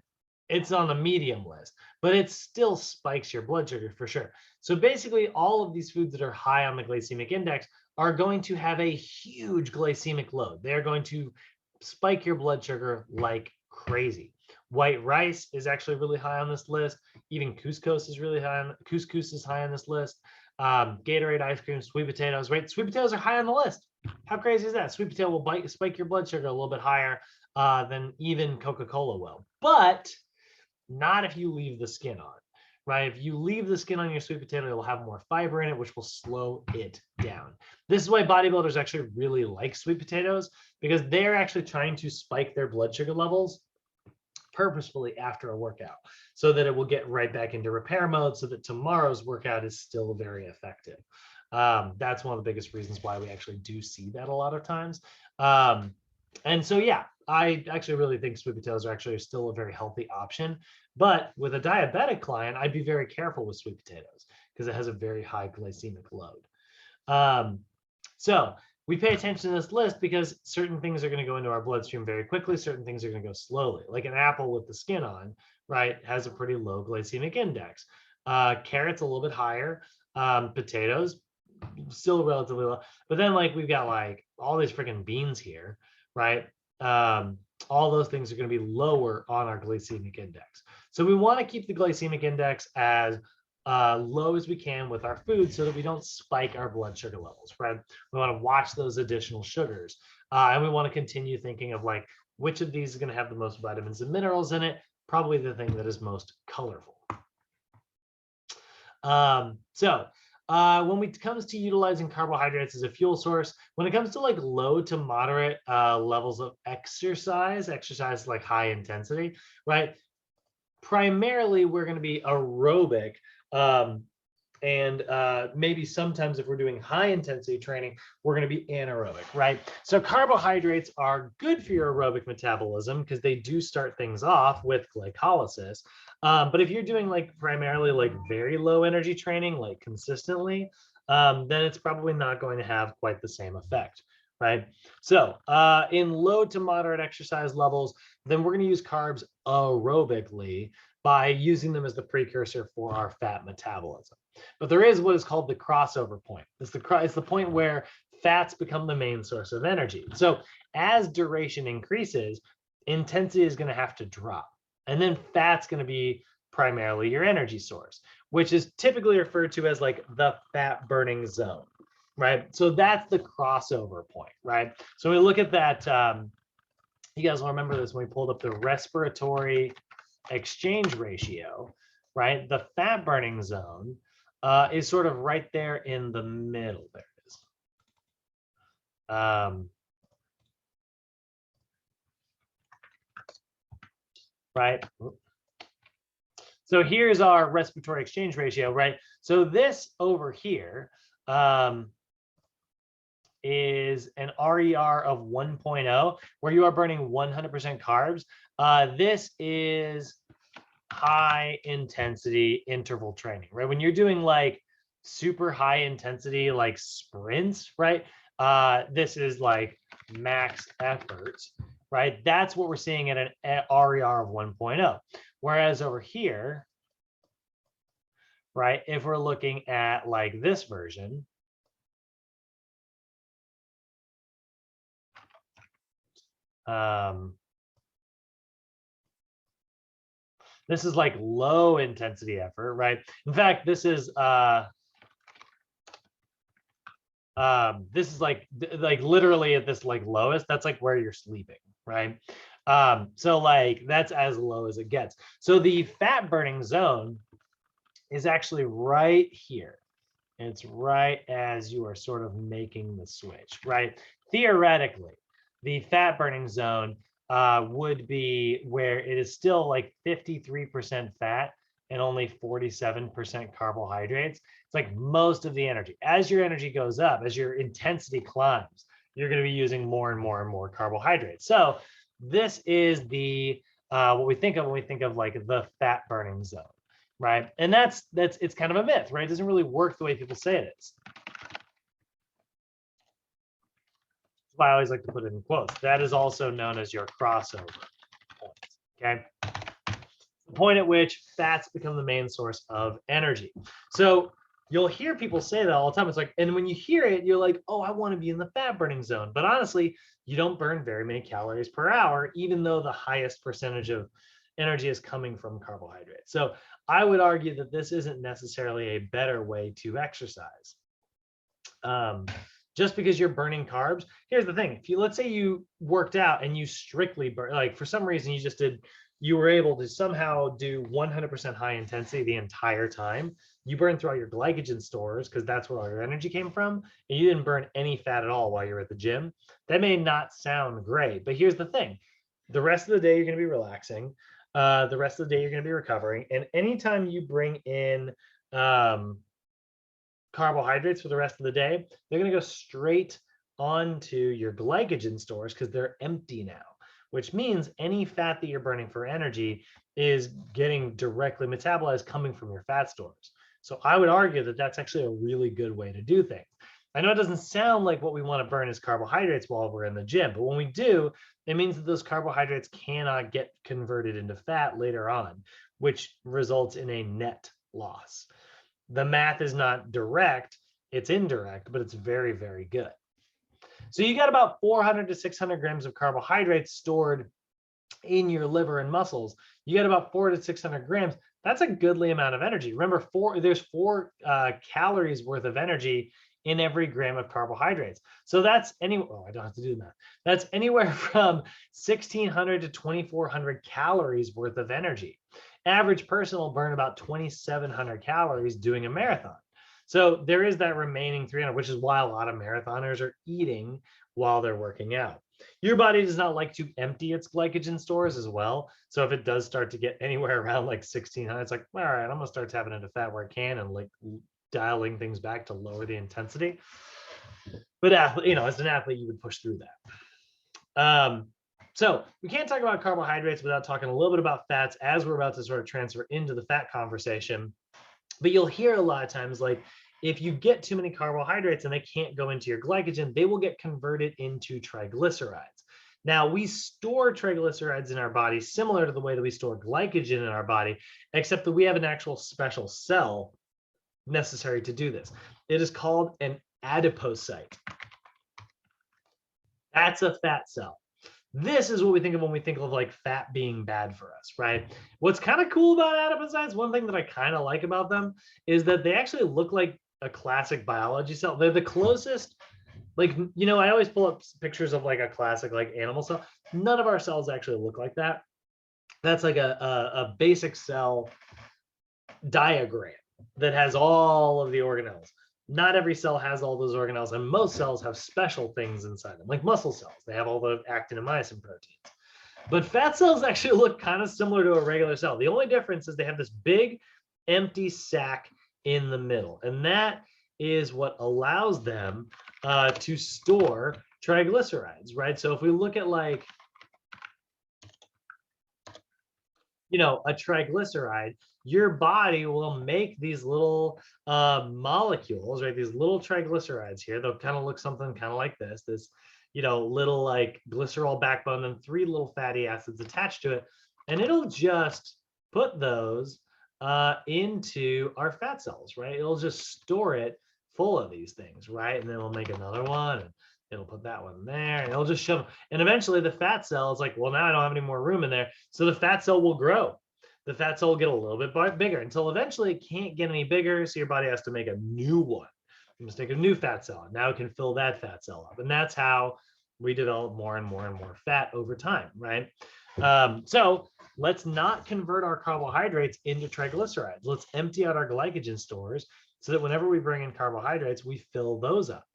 It's on the medium list, but it still spikes your blood sugar for sure. So basically, all of these foods that are high on the glycemic index are going to have a huge glycemic load. They're going to spike your blood sugar like crazy. White rice is actually really high on this list. Even couscous is really high on this list. Gatorade, ice cream, sweet potatoes, right? Sweet potatoes are high on the list. How crazy is that? Sweet potato will spike your blood sugar a little bit higher than even Coca-Cola will, but not if you leave the skin on, right? If you leave the skin on your sweet potato, it'll have more fiber in it, which will slow it down. This is why bodybuilders actually really like sweet potatoes, because they're actually trying to spike their blood sugar levels purposefully after a workout so that it will get right back into repair mode so that tomorrow's workout is still very effective. That's one of the biggest reasons why we actually do see that a lot of times. And so, yeah, I actually really think sweet potatoes are actually still a very healthy option. But with a diabetic client, I'd be very careful with sweet potatoes because it has a very high glycemic load. So we pay attention to this list because certain things are going to go into our bloodstream very quickly. Certain things are going to go slowly. Like an apple with the skin on, right, has a pretty low glycemic index. Carrots a little bit higher. Potatoes still relatively low. But then like we've got like all these freaking beans here, right? All those things are going to be lower on our glycemic index. So we want to keep the glycemic index as low as we can with our food so that we don't spike our blood sugar levels, right? We want to watch those additional sugars. And we want to continue thinking of like, which of these is going to have the most vitamins and minerals in it? Probably the thing that is most colorful. So when it comes to utilizing carbohydrates as a fuel source, when it comes to like low to moderate levels of exercise like high intensity, right? Primarily, we're going to be aerobic. And maybe sometimes if we're doing high intensity training, we're going to be anaerobic, right? So carbohydrates are good for your aerobic metabolism because they do start things off with glycolysis. But if you're doing like primarily like very low energy training, like consistently, then it's probably not going to have quite the same effect, right? So in low to moderate exercise levels, then we're going to use carbs aerobically by using them as the precursor for our fat metabolism. But there is what is called the crossover point. It's the point where fats become the main source of energy. So as duration increases, intensity is going to have to drop. And then fat's going to be primarily your energy source, which is typically referred to as like the fat burning zone, right? So that's the crossover point, right? So we look at that. You guys will remember this when we pulled up the respiratory exchange ratio, right? The fat burning zone is sort of right there in the middle. There it is. Right. So here's our respiratory exchange ratio, right? So this over here is an RER of 1.0, where you are burning 100% carbs. This is high intensity interval training, right? When you're doing like super high intensity, like sprints, right? This is like max efforts, right? That's what we're seeing at an RER of 1.0. Whereas over here, right, if we're looking at like this version, this is like low intensity effort, right? In fact, this is like literally at this like lowest, that's like where you're sleeping, right? So like that's as low as it gets. So the fat burning zone is actually right here. It's right as you are sort of making the switch, right? Theoretically, the fat burning zone would be where it is still like 53% fat and only 47% carbohydrates. It's like most of the energy. As your energy goes up, as your intensity climbs, you're going to be using more and more and more carbohydrates. So this is the what we think of when we think of like the fat burning zone, right? And that's it's kind of a myth, right? It doesn't really work the way people say it is. That's why I always like to put it in quotes. That is also known as your crossover point, okay? The point at which fats become the main source of energy. So you'll hear people say that all the time. It's like, and when you hear it, you're like, oh, I want to be in the fat burning zone. But honestly, you don't burn very many calories per hour, even though the highest percentage of energy is coming from carbohydrates. So I would argue that this isn't necessarily a better way to exercise. Just because you're burning carbs, here's the thing. If you, let's say you worked out and you strictly burn, like for some reason you were able to somehow do 100% high intensity the entire time, you burn through all your glycogen stores because that's where all your energy came from, and you didn't burn any fat at all while you were at the gym. That may not sound great, but here's the thing. The rest of the day, you're going to be relaxing. The rest of the day, you're going to be recovering. And anytime you bring in carbohydrates for the rest of the day, they're going to go straight onto your glycogen stores because they're empty now, which means any fat that you're burning for energy is getting directly metabolized coming from your fat stores. So I would argue that that's actually a really good way to do things. I know it doesn't sound like what we want to burn is carbohydrates while we're in the gym, but when we do, it means that those carbohydrates cannot get converted into fat later on, which results in a net loss. The math is not direct, it's indirect, but it's very, very good. So you got about 400 to 600 grams of carbohydrates stored in your liver and muscles. You get about 400 to 600 grams. That's a goodly amount of energy. Remember, there's 4 calories worth of energy in every gram of carbohydrates. So that's I don't have to do the math. That's anywhere from 1,600 to 2,400 calories worth of energy. Average person will burn about 2,700 calories doing a marathon. So there is that remaining 300, which is why a lot of marathoners are eating while they're working out. Your body does not like to empty its glycogen stores as well. So if it does start to get anywhere around like 1600, it's like, all right, I'm gonna start tapping into fat where I can and like dialing things back to lower the intensity. But as an athlete, you would push through that. So we can't talk about carbohydrates without talking a little bit about fats, as we're about to sort of transfer into the fat conversation. But you'll hear a lot of times, like, if you get too many carbohydrates and they can't go into your glycogen, they will get converted into triglycerides. Now, we store triglycerides in our body similar to the way that we store glycogen in our body, except that we have an actual special cell necessary to do this. It is called an adipocyte. That's a fat cell. This is what we think of when we think of like fat being bad for us, right? What's kind of cool about adipocytes, one thing that I kind of like about them is that they actually look like a classic biology cell. They're the closest, like, I always pull up pictures of like a classic like animal cell. None of our cells actually look like that. That's like a basic cell diagram that has all of the organelles. Not every cell has all those organelles, and most cells have special things inside them, like muscle cells. They have all the actin and myosin proteins. But fat cells actually look kind of similar to a regular cell. The only difference is they have this big empty sac in the middle, and that is what allows them to store triglycerides, right? So if we look at like, a triglyceride, your body will make these little molecules, right? These little triglycerides here. They'll kind of look something kind of like this little like glycerol backbone and 3 little fatty acids attached to it. And it'll just put those into our fat cells, right? It'll just store it full of these things, right? And then we'll make another one, and it'll put that one there, and it'll just shove them. And eventually the fat cell is like, well, now I don't have any more room in there. So the fat cell will grow. The fat cell will get a little bit bigger until eventually it can't get any bigger. So your body has to make a new one. You must take a new fat cell. And now it can fill that fat cell up. And that's how we develop more and more and more fat over time, right? So let's not convert our carbohydrates into triglycerides. Let's empty out our glycogen stores so that whenever we bring in carbohydrates, we fill those up.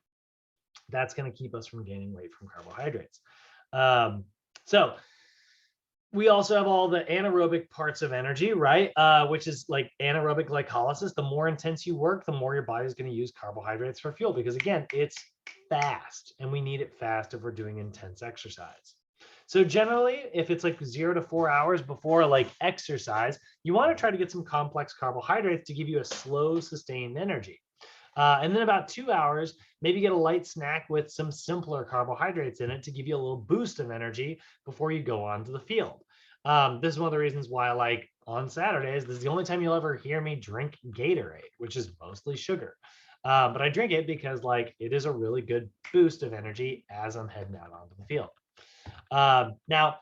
That's going to keep us from gaining weight from carbohydrates. So we also have all the anaerobic parts of energy, right? Which is like anaerobic glycolysis. The more intense you work, the more your body is going to use carbohydrates for fuel, because again, it's fast, and we need it fast if we're doing intense exercise. So generally, if it's like 0 to 4 hours before like exercise, you want to try to get some complex carbohydrates to give you a slow, sustained energy. And then about 2 hours, maybe get a light snack with some simpler carbohydrates in it to give you a little boost of energy before you go on to the field. This is one of the reasons why, like on Saturdays, this is the only time you'll ever hear me drink Gatorade, which is mostly sugar. But I drink it because like it is a really good boost of energy as I'm heading out onto the field. Now,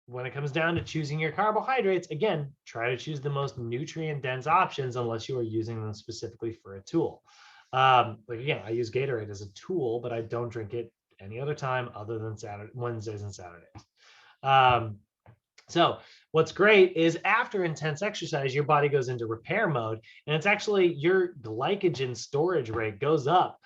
when it comes down to choosing your carbohydrates, again, try to choose the most nutrient-dense options unless you are using them specifically for a tool. Like again, I use Gatorade as a tool, but I don't drink it any other time other than Wednesdays and Saturdays. So what's great is after intense exercise, your body goes into repair mode, and it's actually your glycogen storage rate goes up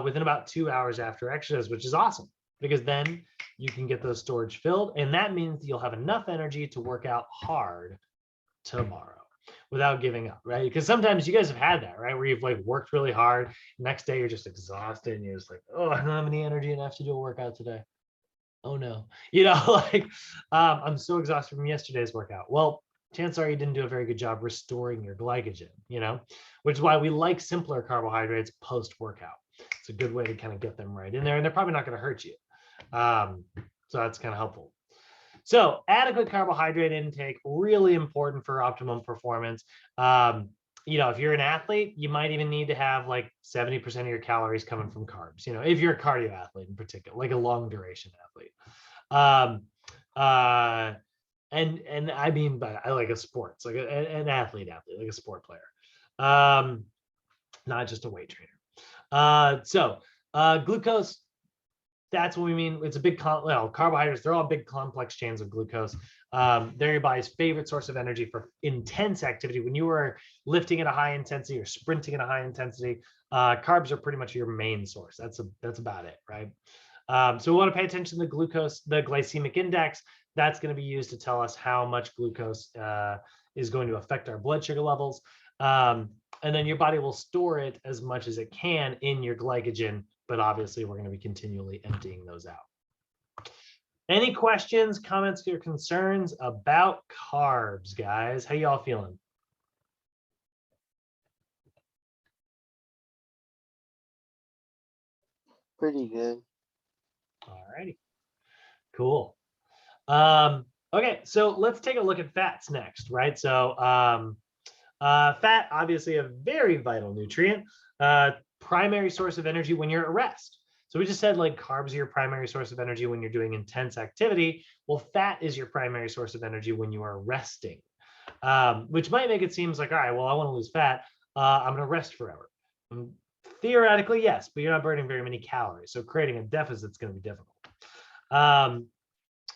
within about 2 hours after exercise, which is awesome, because then you can get those storage filled, and that means you'll have enough energy to work out hard tomorrow without giving up, right? Because sometimes you guys have had that, right? Where you've like worked really hard, next day you're just exhausted, and you're just like, oh, I don't have any energy enough to do a workout today. Oh no, like I'm so exhausted from yesterday's workout. Well, chances are you didn't do a very good job restoring your glycogen, which is why we like simpler carbohydrates post-workout. It's a good way to kind of get them right in there, and they're probably not going to hurt you. So that's kind of helpful. So adequate carbohydrate intake, really important for optimum performance. If you're an athlete, you might even need to have like 70% of your calories coming from carbs, if you're a cardio athlete in particular, like a long duration athlete. And I mean, by I like a sports, like an athlete, like a sport player, not just a weight trainer. So glucose, that's what we mean. It's a big, carbohydrates, they're all big complex chains of glucose. They're your body's favorite source of energy for intense activity. When you are lifting at a high intensity or sprinting at a high intensity, carbs are pretty much your main source. That's about it, right? So we want to pay attention to the glucose, the glycemic index. That's going to be used to tell us how much glucose is going to affect our blood sugar levels. And then your body will store it as much as it can in your glycogen, but obviously we're going to be continually emptying those out. Any questions, comments, or concerns about carbs, guys? How y'all feeling? Pretty good. All righty, cool. Okay, so let's take a look at fats next, right? So fat, obviously a very vital nutrient, primary source of energy when you're at rest. So we just said like carbs are your primary source of energy when you're doing intense activity. Well, fat is your primary source of energy when you are resting, which might make it seem like, all right, well, I want to lose fat. I'm going to rest forever. Theoretically, yes, but you're not burning very many calories. So creating a deficit is going to be difficult.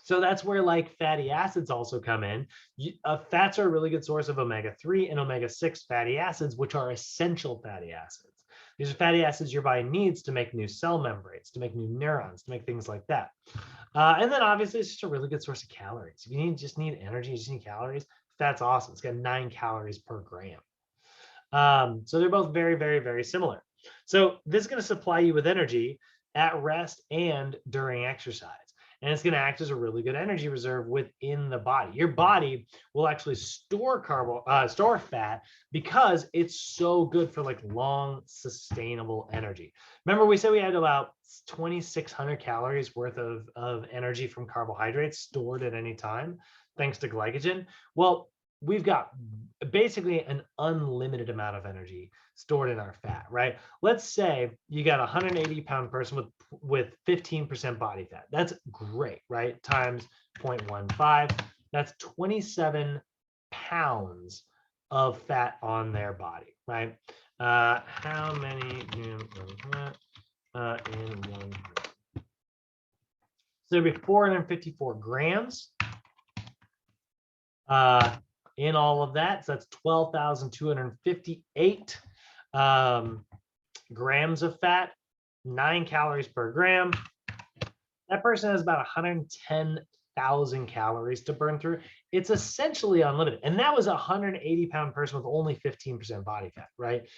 So that's where like fatty acids also come in. Fats are a really good source of omega-3 and omega-6 fatty acids, which are essential fatty acids. These are fatty acids your body needs to make new cell membranes, to make new neurons, to make things like that. And then obviously it's just a really good source of calories. If you just need energy, you just need calories, fat's awesome. It's got 9 calories per gram. So they're both very, very, very similar. So this is going to supply you with energy at rest and during exercise. And it's going to act as a really good energy reserve within the body. Your body will actually store fat because it's so good for like long, sustainable energy. Remember, we said we had about 2,600 calories worth of energy from carbohydrates stored at any time, thanks to glycogen. Well, we've got basically an unlimited amount of energy stored in our fat, right? Let's say you got a 180-pound person with 15% body fat. That's great, right? Times 0.15, that's 27 pounds of fat on their body, right? How many in 1 gram? So it'd be 454 grams. In all of that, so that's 12,258 grams of fat, 9 calories per gram. That person has about 110,000 calories to burn through. It's essentially unlimited. And that was a 180-pound person with only 15% body fat, right?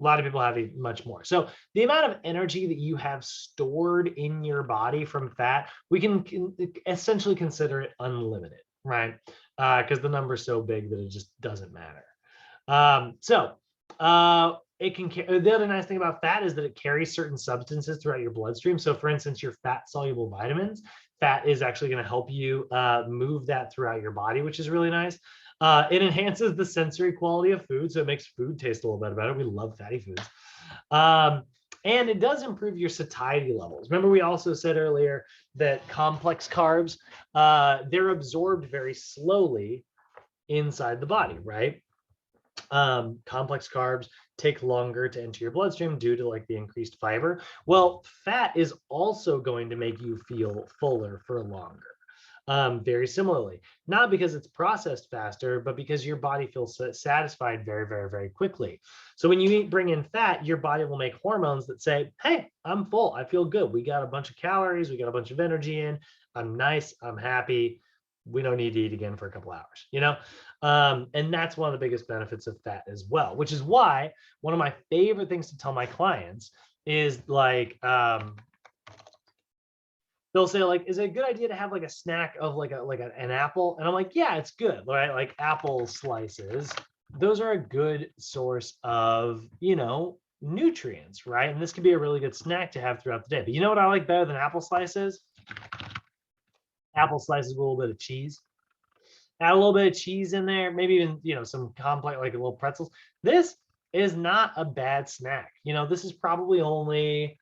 A lot of people have much more. So the amount of energy that you have stored in your body from fat, we can essentially consider it unlimited, right? Because the number is so big that it just doesn't matter. It can. The other nice thing about fat is that it carries certain substances throughout your bloodstream. So, for instance, your fat-soluble vitamins, fat is actually going to help you move that throughout your body, which is really nice. It enhances the sensory quality of food, so it makes food taste a little bit better. We love fatty foods. And it does improve your satiety levels. Remember, we also said earlier that complex carbs, they're absorbed very slowly inside the body, right? Complex carbs take longer to enter your bloodstream due to like the increased fiber. Well, fat is also going to make you feel fuller for longer. Very similarly, not because it's processed faster, but because your body feels satisfied very, very, very quickly. So when you bring in fat, your body will make hormones that say, hey, I'm full. I feel good. We got a bunch of calories. We got a bunch of energy in. I'm nice. I'm happy. We don't need to eat again for a couple hours, you know? And that's one of the biggest benefits of fat as well, which is why one of my favorite things to tell my clients is like, they'll say like, is it a good idea to have like a snack of like an apple? And I'm like, yeah, it's good, right? Like apple slices, those are a good source of, you know, nutrients, right? And this could be a really good snack to have throughout the day. But you know what I like better than apple slices? Apple slices with a little bit of cheese. Add a little bit of cheese in there, maybe even, you know, some complex, like a little pretzels. This is not a bad snack. You know, this is probably only,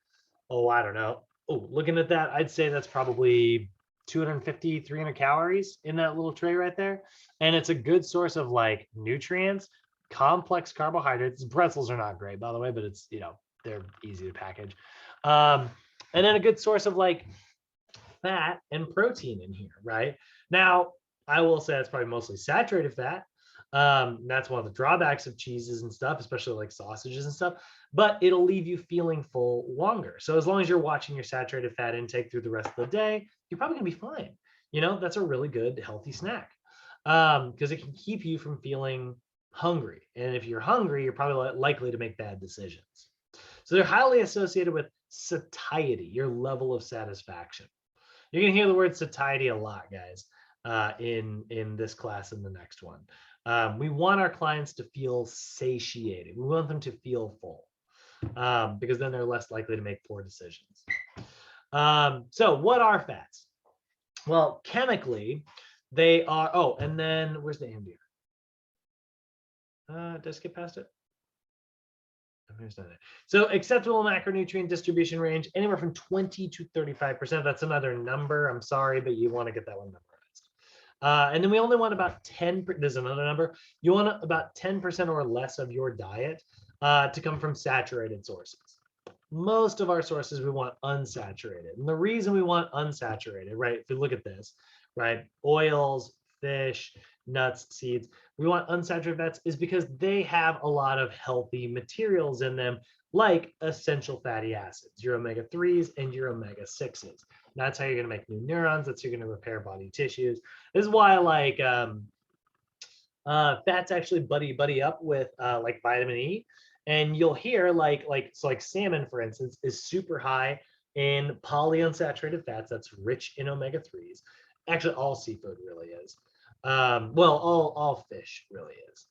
oh, I don't know. Oh, looking at that, I'd say that's probably 250, 300 calories in that little tray right there. And it's a good source of like nutrients, complex carbohydrates. Pretzels are not great, by the way, but it's, you know, they're easy to package. And then a good source of like fat and protein in here, right? Now, I will say it's probably mostly saturated fat. That's one of the drawbacks of cheeses and stuff, especially like sausages and stuff, but it'll leave you feeling full longer. So as long as you're watching your saturated fat intake through the rest of the day, you're probably gonna be fine. You know, that's a really good, healthy snack because it can keep you from feeling hungry. And if you're hungry, you're probably likely to make bad decisions. So they're highly associated with satiety, your level of satisfaction. You're gonna hear the word satiety a lot, guys, in this class and the next one. We want our clients to feel satiated. We want them to feel full because then they're less likely to make poor decisions. So what are fats? Well, chemically, they are, oh, and then where's the ambient? Did I skip past it? So acceptable macronutrient distribution range, anywhere from 20 to 35%. That's another number. I'm sorry, but you want to get that one memorized. And then we only want about 10, there's another number. You want about 10% or less of your diet to come from saturated sources. Most of our sources, we want unsaturated. And the reason we want unsaturated, right? If you look at this, right? Oils, fish, nuts, seeds, we want unsaturated fats is because they have a lot of healthy materials in them, like essential fatty acids, your omega-3s and your omega-6s. That's how you're going to make new neurons. That's how you're going to repair body tissues. This is why like fats actually buddy up with like vitamin E. And you'll hear like salmon, for instance, is super high in polyunsaturated fats. That's rich in omega-3s. Actually, all seafood really is. Well, all fish really is.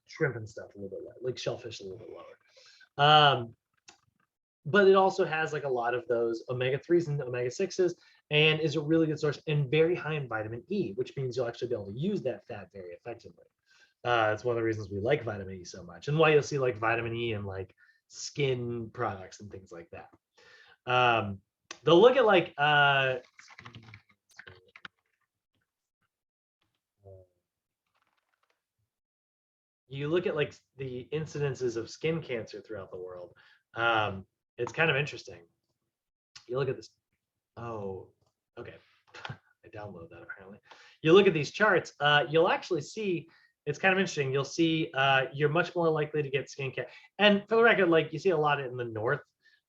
Shrimp and stuff a little bit less, like shellfish a little bit lower. But it also has like a lot of those omega-3s and omega-6s and is a really good source and very high in vitamin E, which means you'll actually be able to use that fat very effectively. That's one of the reasons we like vitamin E so much and why you'll see like vitamin E in like skin products and things like that. They'll look at like, you look at like the incidences of skin cancer throughout the world. It's kind of interesting. You look at this. Oh, okay. I downloaded that apparently. You look at these charts, you'll actually see, it's kind of interesting. You'll see you're much more likely to get skin cancer. And for the record, like you see a lot in the north.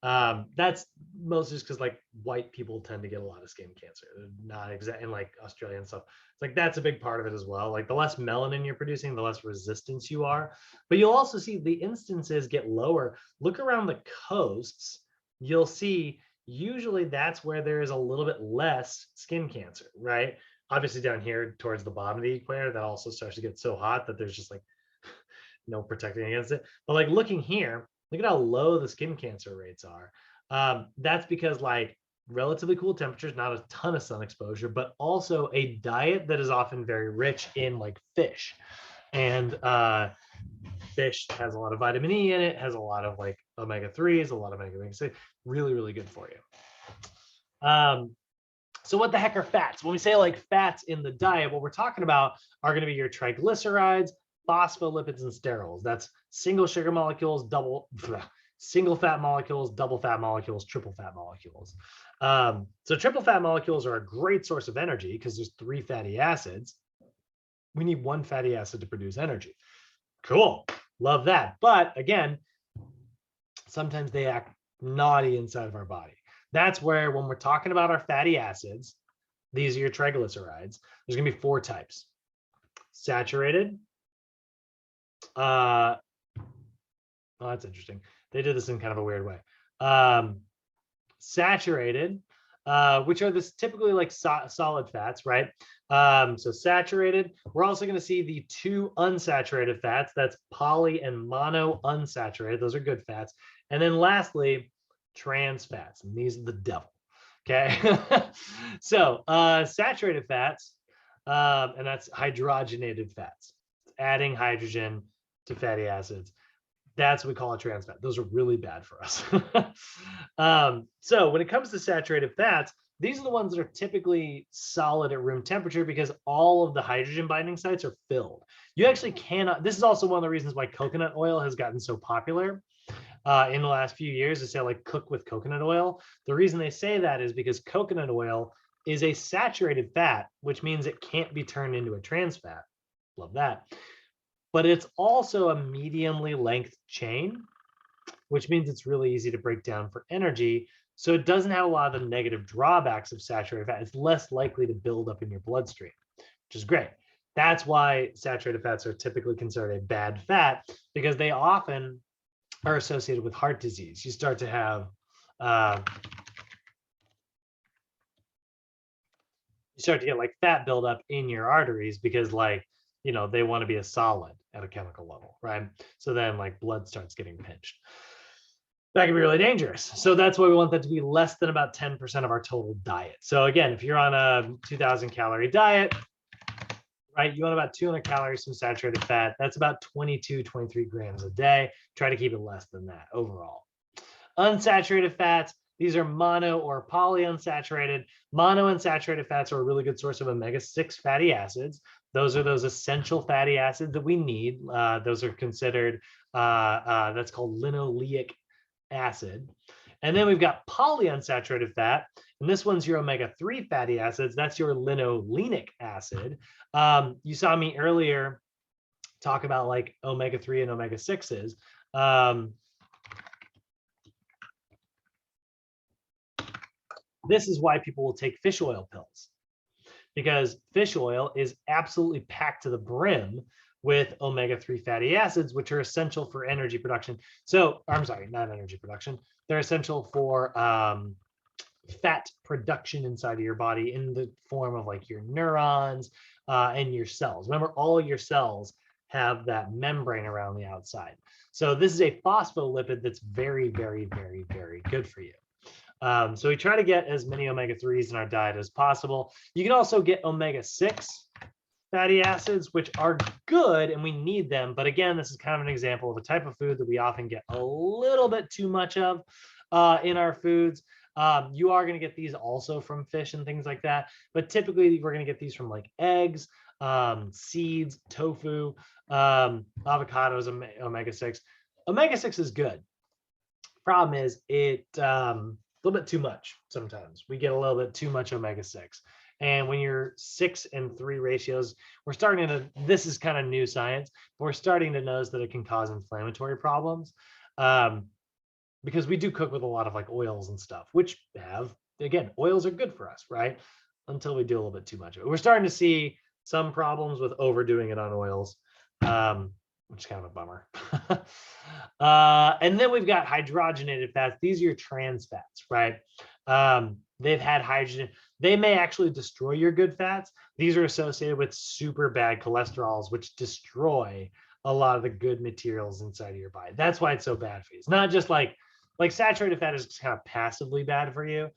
That's mostly just because like white people tend to get a lot of skin cancer. Not exactly in like Australia and stuff. It's like that's a big part of it as well. Like the less melanin you're producing, the less resistance you are. But you'll also see the instances get lower. Look around the coasts. You'll see usually that's where there is a little bit less skin cancer, right? Obviously down here towards the bottom of the equator, that also starts to get so hot that there's just like no protecting against it. But like looking here, look at how low the skin cancer rates are. That's because like relatively cool temperatures, not a ton of sun exposure, but also a diet that is often very rich in like fish. And fish has a lot of vitamin E in it, has a lot of like omega-3s, a lot of omega-6, really, really good for you. So what the heck are fats? When we say like fats in the diet, what we're talking about are going to be your triglycerides, phospholipids, and sterols. That's single sugar molecules, single fat molecules, double fat molecules, triple fat molecules. So triple fat molecules are a great source of energy because there's 3 fatty acids. We need 1 fatty acid to produce energy. Cool, love that. But again, sometimes they act naughty inside of our body. That's where when we're talking about our fatty acids, these are your triglycerides. There's gonna be 4 types. Saturated. Oh, that's interesting. They did this in kind of a weird way. Saturated, which are this typically like solid fats, right? So saturated. We're also going to see the 2 unsaturated fats. That's poly and mono unsaturated. Those are good fats. And then lastly, trans fats. And these are the devil. Okay. So saturated fats, and that's hydrogenated fats. Adding hydrogen to fatty acids. That's what we call a trans fat. Those are really bad for us. So when it comes to saturated fats, these are the ones that are typically solid at room temperature because all of the hydrogen binding sites are filled. You actually cannot, this is also one of the reasons why coconut oil has gotten so popular. in the last few years to say like cook with coconut oil. The reason they say that is because coconut oil is a saturated fat, which means it can't be turned into a trans fat. Love that. But it's also a mediumly length chain, which means it's really easy to break down for energy. So it doesn't have a lot of the negative drawbacks of saturated fat. It's less likely to build up in your bloodstream, which is great. That's why saturated fats are typically considered a bad fat, because they often are associated with heart disease. You start to have you start to get like fat buildup in your arteries because like, you know, they want to be a solid at a chemical level, right? So then like blood starts getting pinched. That can be really dangerous. So that's why we want that to be less than about 10% of our total diet. So again, if you're on a 2000 calorie diet, right, you want about 200 calories from saturated fat. That's about 22, 23 grams a day. Try to keep it less than that overall. Unsaturated fats, these are mono or polyunsaturated. Monounsaturated fats are a really good source of omega-6 fatty acids. Those are those essential fatty acids that we need. Those are considered, that's called linoleic acid. And then we've got polyunsaturated fat, and this one's your omega-3 fatty acids. That's your linolenic acid. You saw me earlier talk about like omega-3 and omega-6s. This is why people will take fish oil pills, because fish oil is absolutely packed to the brim with omega-3 fatty acids, which are essential for energy production. So, I'm sorry, not energy production. They're essential for fat production inside of your body in the form of like your neurons and your cells. Remember, all your cells have that membrane around the outside. So this is a phospholipid that's very, very, very, very good for you. So we try to get as many omega-3s in our diet as possible. You can also get omega-6 fatty acids, which are good and we need them. But again, this is kind of an example of a type of food that we often get a little bit too much of in our foods. You are going to get these also from fish and things like that. But typically we're going to get these from like eggs, seeds, tofu, avocados, omega-6. Omega-6 is good. Problem is it a little bit too much sometimes. We get a little bit too much omega-6. And when you're 6 and 3 ratios, we're starting to, this is kind of new science, but we're starting to notice that it can cause inflammatory problems because we do cook with a lot of like oils and stuff, which have, again, oils are good for us, right? Until we do a little bit too much of it. We're starting to see some problems with overdoing it on oils, which is kind of a bummer. And then we've got hydrogenated fats. These are your trans fats, right? They've had hydrogen. They may actually destroy your good fats. These are associated with super bad cholesterols, which destroy a lot of the good materials inside of your body. That's why it's so bad for you. It's not just like saturated fat is kind of passively bad for you.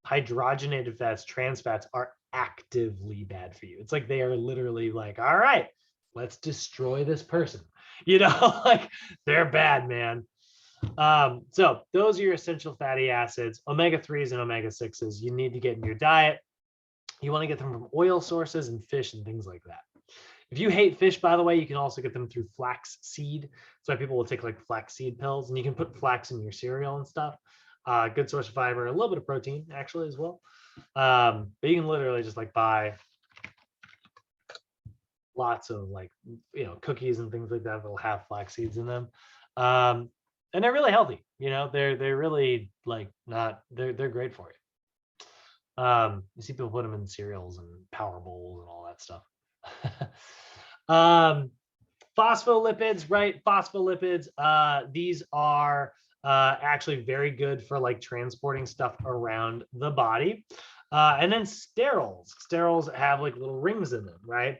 Hydrogenated fats, trans fats are actively bad for you. It's like they are literally like, all right, let's destroy this person. You know, like they're bad, man. So those are your essential fatty acids, omega-3s and omega-6s you need to get in your diet. You want to get them from oil sources and fish and things like that. If you hate fish, by the way, you can also get them through flax seed. So people will take like flax seed pills, and you can put flax in your cereal and stuff. Good source of fiber, a little bit of protein actually as well. But you can literally just like buy lots of like, you know, cookies and things like that that'll have flax seeds in them. And they're really healthy, you know, they're really like they're great for you. You see people put them in cereals and power bowls and all that stuff. Phospholipids, right? Phospholipids, these are actually very good for like transporting stuff around the body. And then sterols have like little rings in them, right?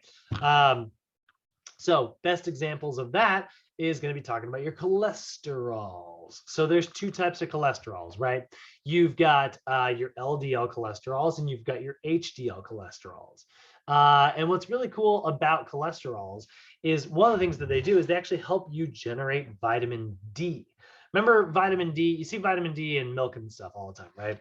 So best examples of that is going to be talking about your cholesterols. So there's two types of cholesterols, right? You've got your LDL cholesterols and you've got your HDL cholesterols. And what's really cool about cholesterols is one of the things that they do is they actually help you generate vitamin D. Remember vitamin D, you see vitamin D in milk and stuff all the time, right?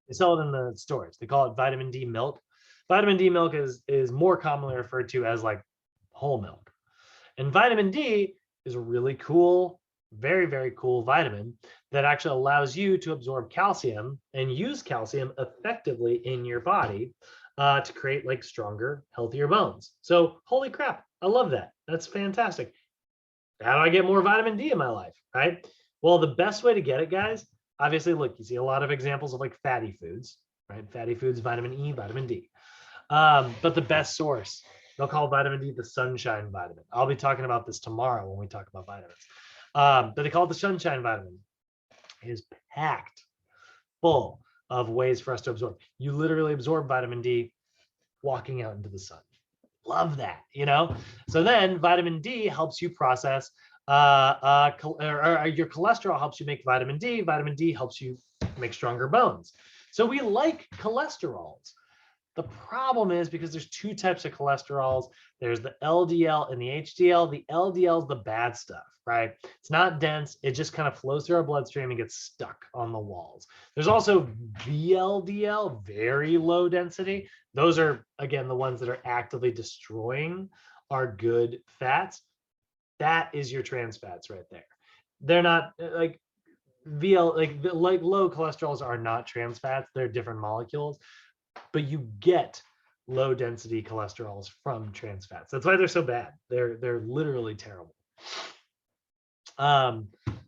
They sell it in the stores. They call it vitamin D milk. Vitamin D milk is more commonly referred to as like whole milk. And vitamin D is really cool very, very cool vitamin that actually allows you to absorb calcium and use calcium effectively in your body to create like stronger, healthier bones. So holy crap, I love that. That's fantastic. How do I get more vitamin D in my life, right? Well, the best way to get it, guys, obviously, look, you see a lot of examples of like fatty foods, right? Fatty foods, vitamin E, vitamin D. But the best source, they'll call vitamin D the sunshine vitamin. I'll be talking about this tomorrow when we talk about vitamins. But they call it the sunshine vitamin. It is packed full of ways for us to absorb. You literally absorb vitamin D walking out into the sun. Love that, you know? So then vitamin D helps you process, your cholesterol helps you make vitamin D. Vitamin D helps you make stronger bones. So we like cholesterols. The problem is because there's two types of cholesterols. There's the LDL and the HDL. The LDL is the bad stuff, right? It's not dense. It just kind of flows through our bloodstream and gets stuck on the walls. There's also VLDL, very low density. Those are, again, the ones that are actively destroying our good fats. That is your trans fats right there. They're not like like low cholesterols are not trans fats. They're different molecules, but you get low density cholesterols from trans fats. That's why they're so bad. They're literally terrible.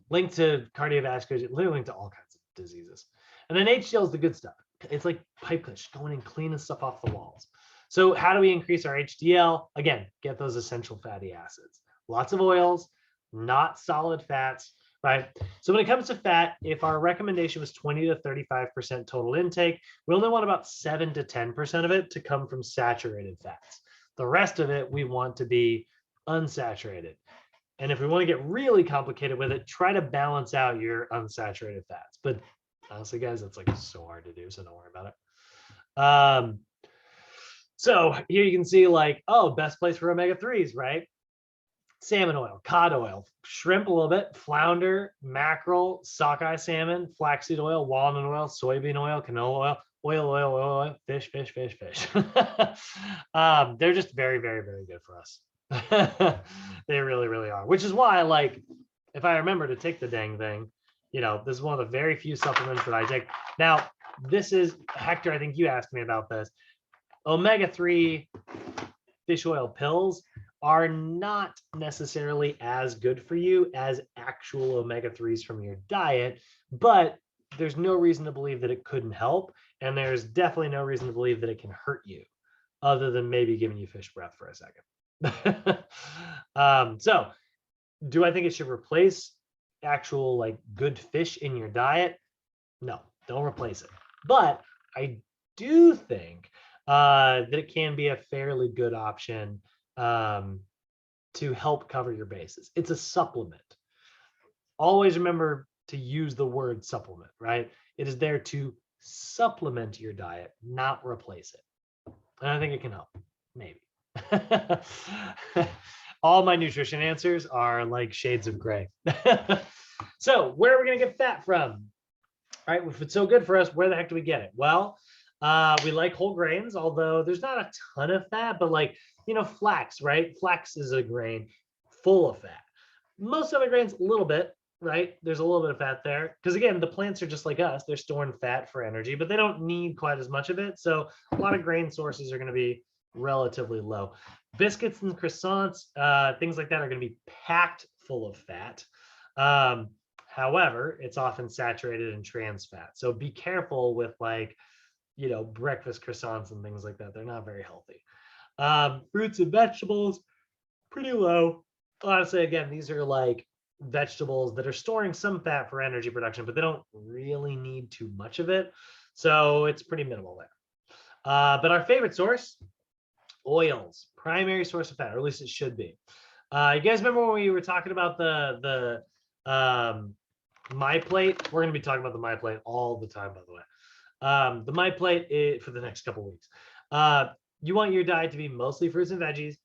Linked to cardiovascular, literally linked to all kinds of diseases. And then HDL is the good stuff. It's like pipe cleaners, going and cleaning stuff off the walls. So how do we increase our HDL? Again, get those essential fatty acids. Lots of oils, not solid fats, right? So when it comes to fat, if our recommendation was 20 to 35% total intake, we only want about 7 to 10% of it to come from saturated fats. The rest of it, we want to be unsaturated. And if we want to get really complicated with it, try to balance out your unsaturated fats. But honestly, guys, that's like so hard to do, so don't worry about it. So here you can see like, oh, best place for omega-3s, right? Salmon oil, cod oil, shrimp a little bit, flounder, mackerel, sockeye salmon, flaxseed oil, walnut oil, soybean oil, canola oil, fish. They're just very, very, very good for us. They really, really are. Which is why, like, if I remember to take the dang thing, you know, this is one of the very few supplements that I take. Now, this is, Hector, I think you asked me about this. Omega-3 fish oil pills are not necessarily as good for you as actual omega-3s from your diet, but there's no reason to believe that it couldn't help. And there's definitely no reason to believe that it can hurt you other than maybe giving you fish breath for a second. So do I think it should replace actual like good fish in your diet? No, don't replace it. But I do think that it can be a fairly good option to help cover your bases. It's a supplement. Always remember to use the word supplement, right? It is there to supplement your diet, not replace it. And I think it can help, maybe. All my nutrition answers are like shades of gray. So where are we going to get fat from? All right, if it's so good for us, where the heck do we get it? Well, we like whole grains, although there's not a ton of fat, but like, you know, flax, right? Flax is a grain full of fat. Most other grains, a little bit, right? There's a little bit of fat there. Because again, the plants are just like us. They're storing fat for energy, but they don't need quite as much of it. So a lot of grain sources are going to be relatively low. Biscuits and croissants, things like that are going to be packed full of fat. However, it's often saturated in trans fat. So be careful with like, you know, breakfast croissants and things like that. They're not very healthy. Fruits and vegetables, pretty low. Honestly, again, these are like vegetables that are storing some fat for energy production, but they don't really need too much of it. So it's pretty minimal there. But our favorite source, oils, primary source of fat, or at least it should be. You guys remember when we were talking about the My Plate? We're going to be talking about the My Plate all the time, by the way. The My Plate is for the next couple of weeks. You want your diet to be mostly fruits and veggies,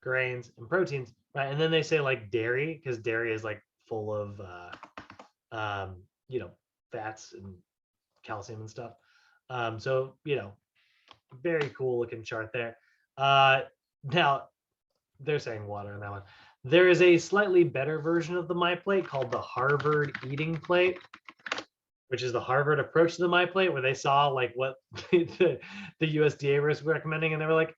grains, and proteins, right? And then they say like dairy, because dairy is like full of, you know, fats and calcium and stuff. So, you know, very cool looking chart there. Now, they're saying water in that one. There is a slightly better version of the MyPlate called the Harvard Eating Plate, which is the Harvard approach to the MyPlate, where they saw like what the USDA was recommending, and they were like,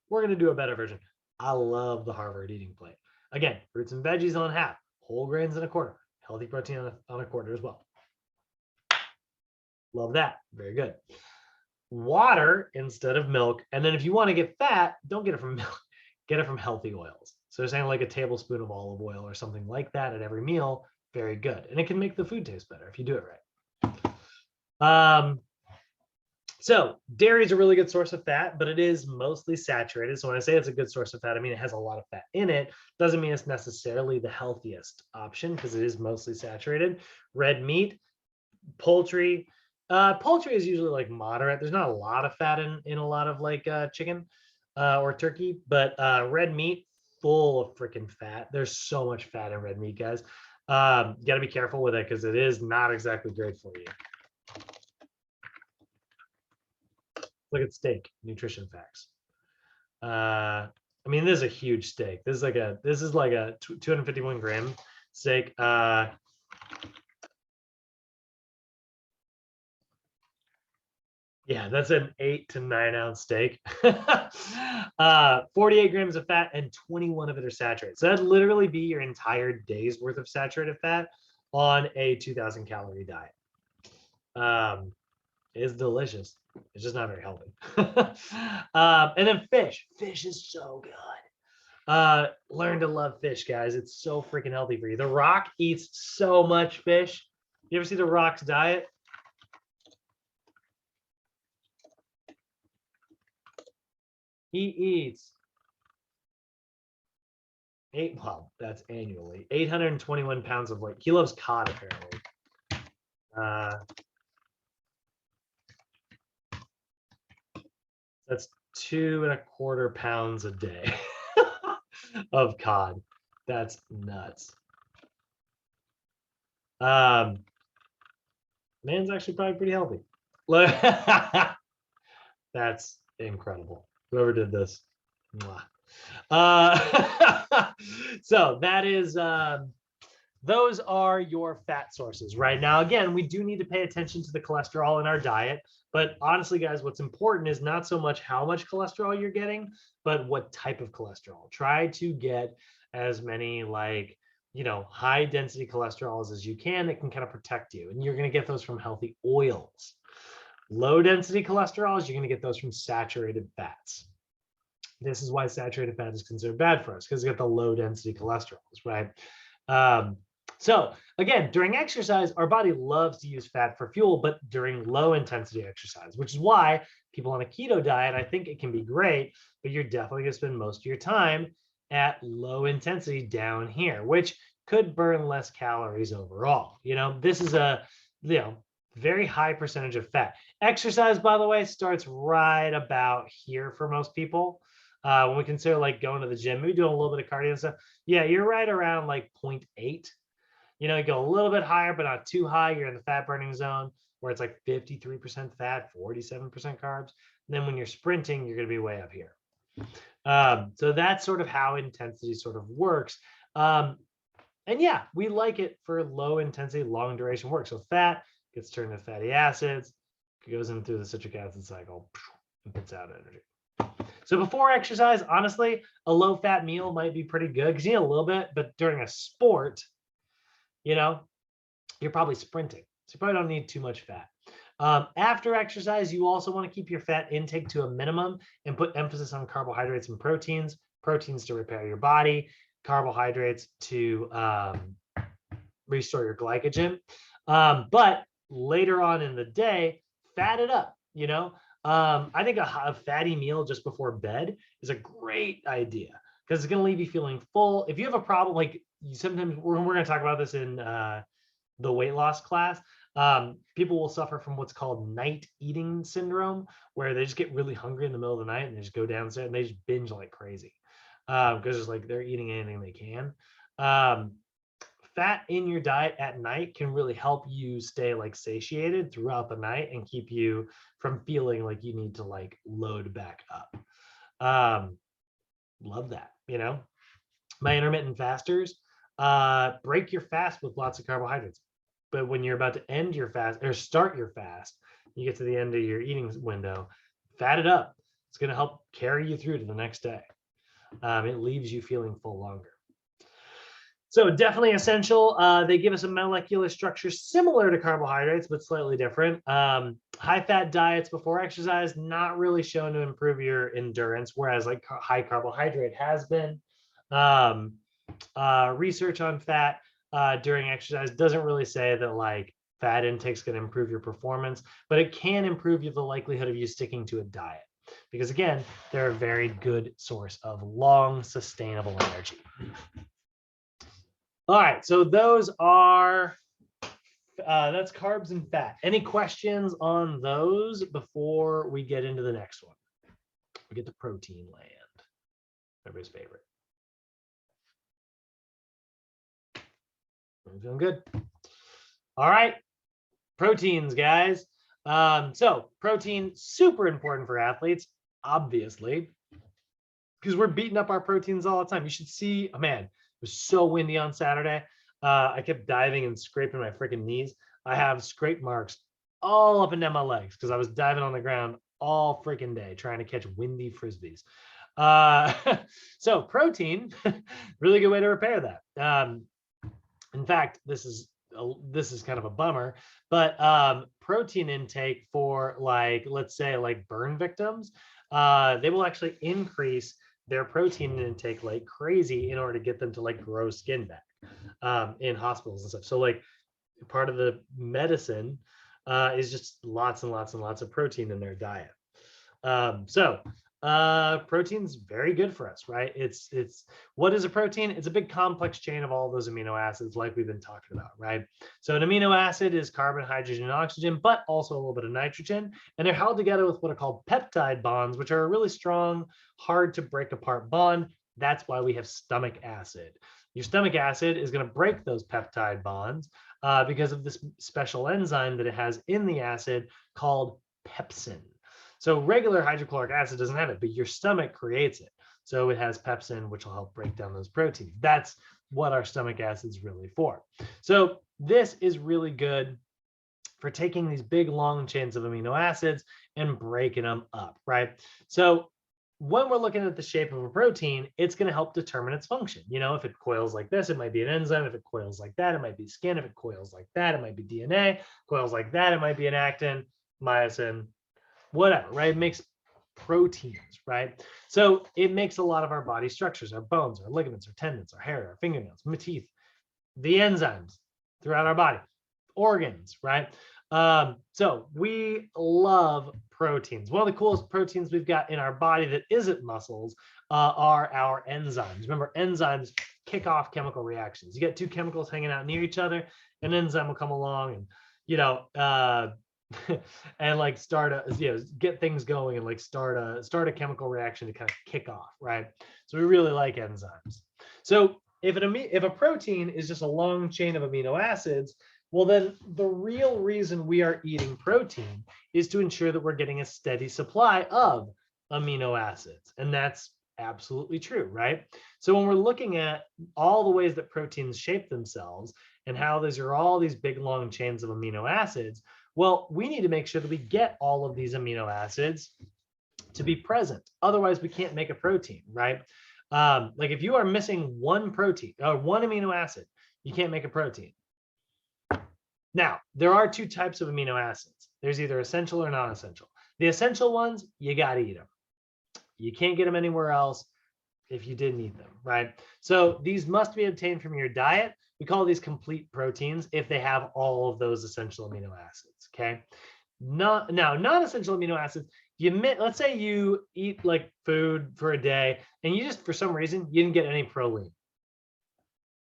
we're gonna do a better version. I love the Harvard Eating Plate. Again, fruits and veggies on half, whole grains in a quarter, healthy protein on a quarter as well. Love that. Very good. Water instead of milk. And then if you want to get fat, don't get it from milk, get it from healthy oils. So they're saying like a tablespoon of olive oil or something like that at every meal. Very good. And it can make the food taste better if you do it right. So dairy is a really good source of fat, but it is mostly saturated. So when I say it's a good source of fat, I mean it has a lot of fat in it. Doesn't mean it's necessarily the healthiest option because it is mostly saturated. Red meat, poultry. Poultry is usually like moderate. There's not a lot of fat in a lot of like chicken or turkey, but red meat, full of freaking fat. There's so much fat in red meat, guys. You got to be careful with it because it is not exactly great for you. Look at steak, nutrition facts. I mean, this is a huge steak. This is like a 251 gram steak. Yeah, that's an 8 to 9 ounce steak. 48 grams of fat and 21 of it are saturated. So that'd literally be your entire day's worth of saturated fat on a 2,000 calorie diet. It's delicious. It's just not very healthy. And then fish. Fish is so good. Learn to love fish, guys. It's so freaking healthy for you. The Rock eats so much fish. You ever see The Rock's diet? He eats that's annually 821 pounds of weight. He loves cod, apparently. That's 2.25 pounds a day of cod. That's nuts. Man's actually probably pretty healthy. That's incredible. Whoever did this. So that is those are your fat sources right now. Again, we do need to pay attention to the cholesterol in our diet, but honestly, guys, what's important is not so much how much cholesterol you're getting, but what type of cholesterol. Try to get as many like, high density cholesterols as you can that can kind of protect you, and you're going to get those from healthy oils. Low density cholesterols, you're going to get those from saturated fats. This is why saturated fat is considered bad for us, because you get the low density cholesterols, right? So again, during exercise, our body loves to use fat for fuel, but during low intensity exercise, which is why people on a keto diet, I think it can be great, but you're definitely going to spend most of your time at low intensity down here, which could burn less calories overall. This is a, very high percentage of fat. Exercise, by the way, starts right about here for most people. When we consider like going to the gym, maybe doing a little bit of cardio and stuff. Yeah, you're right around like 0.8. You go a little bit higher, but not too high. You're in the fat burning zone where it's like 53% fat, 47% carbs. And then when you're sprinting, you're going to be way up here. So that's sort of how intensity sort of works. And yeah, we like it for low intensity, long duration work. So fat gets turned into fatty acids, goes in through the citric acid cycle, and puts out energy. So before exercise, honestly, a low fat meal might be pretty good because you need a little bit, but during a sport, you're probably sprinting. So you probably don't need too much fat. After exercise, you also want to keep your fat intake to a minimum and put emphasis on carbohydrates and proteins to repair your body, carbohydrates to restore your glycogen. But later on in the day, fat it up, I think a fatty meal just before bed is a great idea because it's going to leave you feeling full. If you have a problem, like sometimes we're going to talk about this in the weight loss class, people will suffer from what's called night eating syndrome, where they just get really hungry in the middle of the night and they just go downstairs and they just binge like crazy because it's like they're eating anything they can. Fat in your diet at night can really help you stay like satiated throughout the night and keep you from feeling like you need to like load back up. love that, you know. My intermittent fasters, break your fast with lots of carbohydrates. But when you're about to end your fast or start your fast, you get to the end of your eating window, fat it up. It's going to help carry you through to the next day. It leaves you feeling full longer. So definitely essential. They give us a molecular structure similar to carbohydrates, but slightly different. High-fat diets before exercise, not really shown to improve your endurance, whereas like high carbohydrate has been. Research on fat during exercise doesn't really say that like fat intake is going to improve your performance, but it can improve the likelihood of you sticking to a diet. Because again, they're a very good source of long, sustainable energy. All right, so those are, that's carbs and fat. Any questions on those before we get into the next one? We get to protein land, everybody's favorite. I'm feeling good. All right, proteins, guys. So protein, super important for athletes, obviously, because we're beating up our proteins all the time. You should see, oh man, it was so windy on Saturday. I kept diving and scraping my freaking knees. I have scrape marks all up and down my legs because I was diving on the ground all freaking day trying to catch windy frisbees. So protein, really good way to repair that. In fact, this is kind of a bummer, but protein intake for like, let's say like burn victims, they will actually increase their protein intake like crazy in order to get them to like grow skin back in hospitals and stuff. So like part of the medicine is just lots and lots and lots of protein in their diet. Protein's very good for us, right? It's what is a protein? It's a big complex chain of all those amino acids like we've been talking about, right? So an amino acid is carbon, hydrogen, and oxygen, but also a little bit of nitrogen, and they're held together with what are called peptide bonds, which are a really strong, hard to break apart bond. That's why we have stomach acid. Your stomach acid is going to break those peptide bonds because of this special enzyme that it has in the acid called pepsin. So regular hydrochloric acid doesn't have it, but your stomach creates it. So it has pepsin, which will help break down those proteins. That's what our stomach acid is really for. So this is really good for taking these big long chains of amino acids and breaking them up, right? So when we're looking at the shape of a protein, it's going to help determine its function. You know, if it coils like this, it might be an enzyme. If it coils like that, it might be skin. If it coils like that, it might be DNA. Coils like that, it might be an actin, myosin, whatever, right? It makes proteins, right? So it makes a lot of our body structures, our bones, our ligaments, our tendons, our hair, our fingernails, our teeth, the enzymes throughout our body, organs, right? So we love proteins. One of the coolest proteins we've got in our body that isn't muscles are our enzymes. Remember, enzymes kick off chemical reactions. You get two chemicals hanging out near each other, an enzyme will come along and, you know, and like start a, you know, get things going and like start a chemical reaction to kind of kick off, right? So we really like enzymes. So if a protein is just a long chain of amino acids, well, then the real reason we are eating protein is to ensure that we're getting a steady supply of amino acids. And that's absolutely true, right? So when we're looking at all the ways that proteins shape themselves and how these are all these big long chains of amino acids, well, we need to make sure that we get all of these amino acids to be present. Otherwise, we can't make a protein, right? Like if you are missing one protein or one amino acid, you can't make a protein. Now, there are two types of amino acids. There's either essential or non-essential. The essential ones, you got to eat them. You can't get them anywhere else if you didn't eat them, right? So these must be obtained from your diet. We call these complete proteins if they have all of those essential amino acids, okay? Now, non-essential amino acids, let's say you eat like food for a day and you just, for some reason, you didn't get any proline.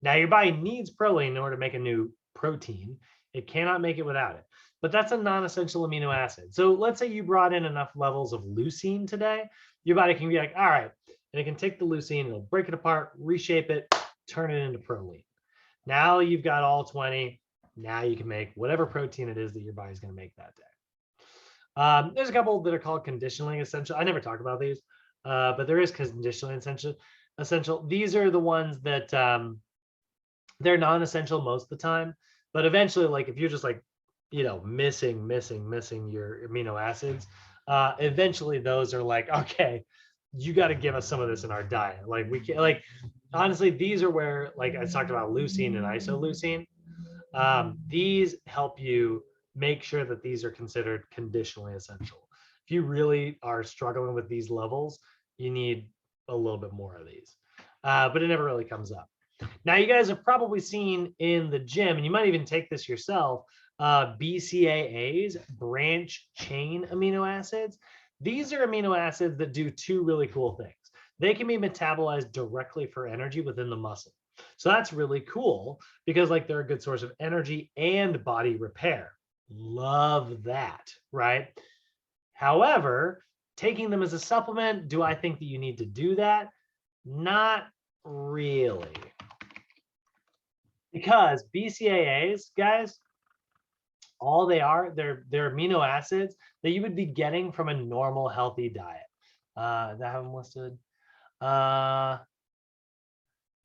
Now, your body needs proline in order to make a new protein. It cannot make it without it, but that's a non-essential amino acid. So let's say you brought in enough levels of leucine today, your body can be like, all right, and it can take the leucine, it'll break it apart, reshape it, turn it into proline. Now you've got all 20. Now you can make whatever protein it is that your body's going to make that day. There's a couple that are called conditionally essential. I never talk about these. but there is conditionally essential. These are the ones that they're non-essential most of the time, but eventually, like if you're just like, missing your amino acids, eventually those are like, okay, you got to give us some of this in our diet. Like we can, like, honestly, these are where, like I talked about leucine and isoleucine. These help you make sure that these are considered conditionally essential. If you really are struggling with these levels, you need a little bit more of these, but it never really comes up. Now, you guys have probably seen in the gym, and you might even take this yourself, BCAAs, branch chain amino acids. These are amino acids that do two really cool things. They can be metabolized directly for energy within the muscle. So that's really cool because like they're a good source of energy and body repair. Love that, right? However, taking them as a supplement, do I think that you need to do that? Not really. Because BCAAs, guys, all they are, they're amino acids that you would be getting from a normal healthy diet. That I have them listed.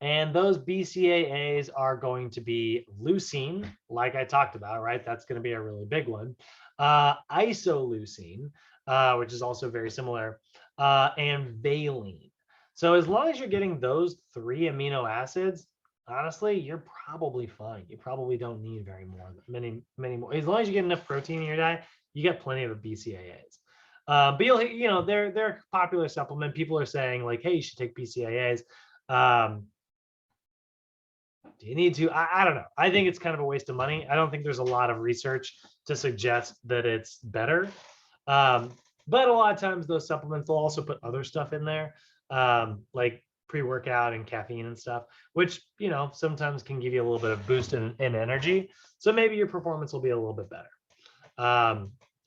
And those BCAAs are going to be leucine, like I talked about, right? That's going to be a really big one. Isoleucine, which is also very similar, and valine. So as long as you're getting those 3 amino acids, honestly, you're probably fine. You probably don't need many more. As long as you get enough protein in your diet, you get plenty of BCAAs. But they're a popular supplement. People are saying like, hey, you should take BCAAs. Do you need to? I don't know. I think it's kind of a waste of money. I don't think there's a lot of research to suggest that it's better. But a lot of times those supplements will also put other stuff in there, like pre-workout and caffeine and stuff, which, sometimes can give you a little bit of boost in energy. So maybe your performance will be a little bit better.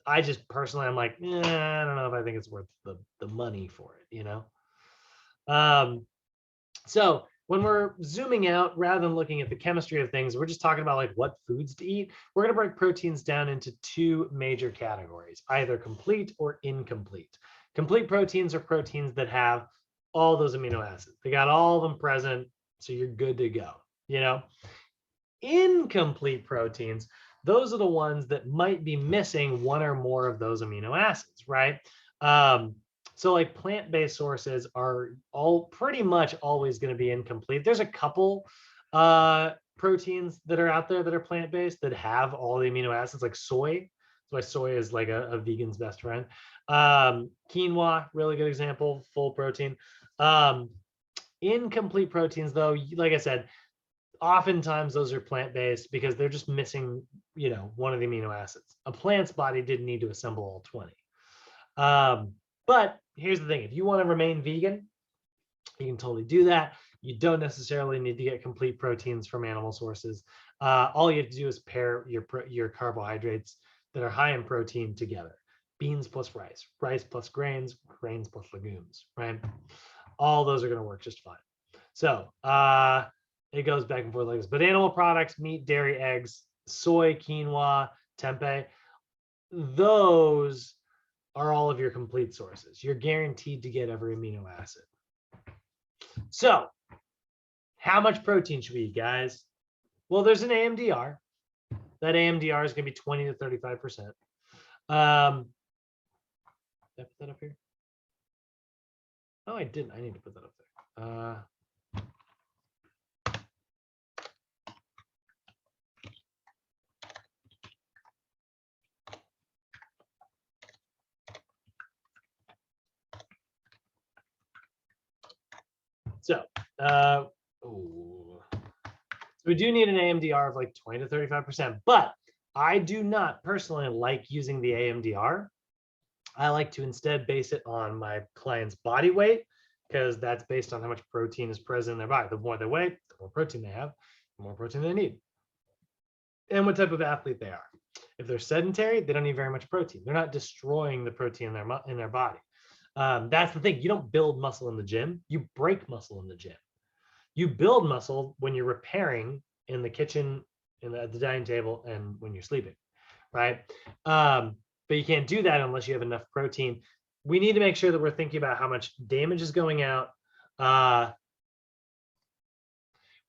I just personally, I'm like, I don't know if I think it's worth the money for it, So when we're zooming out, rather than looking at the chemistry of things, we're just talking about like what foods to eat. We're going to break proteins down into 2 major categories, either complete or incomplete. Complete proteins are proteins that have all those amino acids. They got all of them present, so you're good to go. Incomplete proteins, those are the ones that might be missing one or more of those amino acids, right? So like plant-based sources are all pretty much always going to be incomplete. There's a couple proteins that are out there that are plant-based that have all the amino acids, like soy. That's why soy is like a vegan's best friend. Quinoa, really good example, full protein. Incomplete proteins, though, like I said, oftentimes those are plant-based because they're just missing, one of the amino acids. A plant's body didn't need to assemble all 20. But here's the thing, if you want to remain vegan, you can totally do that. You don't necessarily need to get complete proteins from animal sources. All you have to do is pair your carbohydrates that are high in protein together. Beans plus rice, rice plus grains, grains plus legumes, right? All those are going to work just fine. So it goes back and forth like this. But animal products, meat, dairy, eggs, soy, quinoa, tempeh, those are all of your complete sources. You're guaranteed to get every amino acid. So how much protein should we eat, guys? Well, there's an AMDR. That AMDR is going to be 20 to 35%. Did I put that up here? Oh, I didn't. I need to put that up there. So we do need an AMDR of like 20 to 35%, but I do not personally like using the AMDR. I like to instead base it on my client's body weight, because that's based on how much protein is present in their body. The more they weigh, the more protein they have, the more protein they need, and what type of athlete they are. If they're sedentary, they don't need very much protein. They're not destroying the protein in their body. That's the thing. You don't build muscle in the gym. You break muscle in the gym. You build muscle when you're repairing in the kitchen, at the dining table, and when you're sleeping, right? But you can't do that unless you have enough protein we need to make sure that we're thinking about how much damage is going out.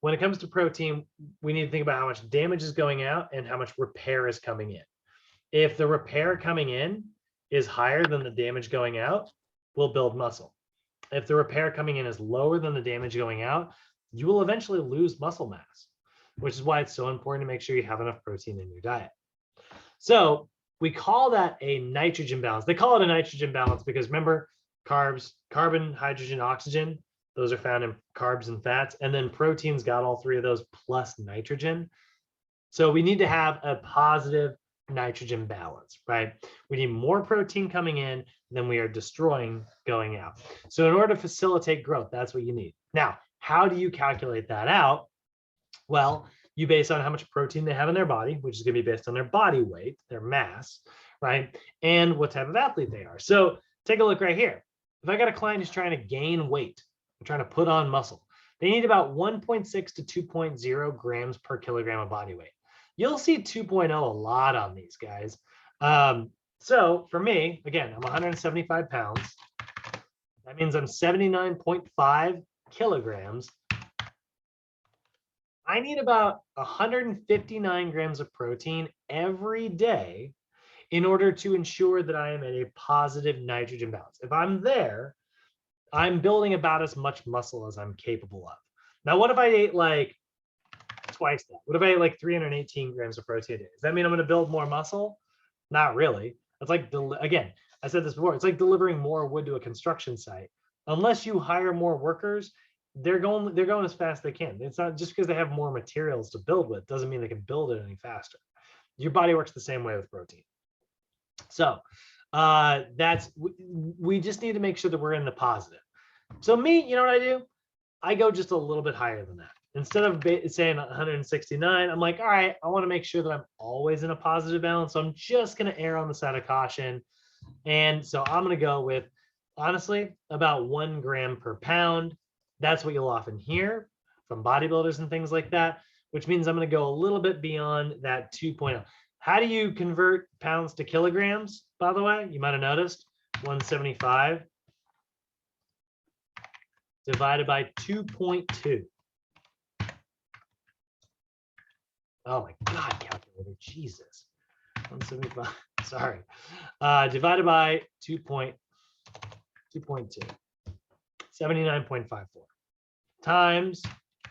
When it comes to protein, we need to think about how much damage is going out and how much repair is coming in. If the repair coming in is higher than the damage going out, we'll build muscle. If the repair coming in is lower than the damage going out, you will eventually lose muscle mass, which is why it's so important to make sure you have enough protein in your diet. So we call that a nitrogen balance. They call it a nitrogen balance because remember, carbs, carbon, hydrogen, oxygen, those are found in carbs and fats. And then protein's got all three of those plus nitrogen. So we need to have a positive nitrogen balance, right? We need more protein coming in than we are destroying going out. So in order to facilitate growth, that's what you need. Now, how do you calculate that out? Well, you base on how much protein they have in their body, which is going to be based on their body weight, their mass, right? And what type of athlete they are. So take a look right here. If I got a client who's trying to gain weight, trying to put on muscle, they need about 1.6 to 2.0 grams per kilogram of body weight. You'll see 2.0 a lot on these guys. So for me, again, I'm 175 pounds. That means I'm 79.5 kilograms. I need about 159 grams of protein every day in order to ensure that I am at a positive nitrogen balance. If I'm there, I'm building about as much muscle as I'm capable of. Now, what if I ate like twice that? What if I ate like 318 grams of protein a day? Does that mean I'm going to build more muscle? Not really. It's like, again, I said this before, it's like delivering more wood to a construction site. Unless you hire more workers, they're going as fast as they can. It's not just because they have more materials to build with, doesn't mean they can build it any faster. Your body works the same way with protein. So we just need to make sure that we're in the positive. So me, you know what I do? I go just a little bit higher than that. Instead of saying 169, I'm like, all right, I want to make sure that I'm always in a positive balance. So I'm just going to err on the side of caution. And so I'm going to go with, honestly, about 1 gram per pound. That's what you'll often hear from bodybuilders and things like that, which means I'm going to go a little bit beyond that 2.0. How do you convert pounds to kilograms, by the way? You might have noticed 175 divided by 2.2. Oh my God, calculator, Jesus. 175, sorry. Divided by 2.2, 79.54 times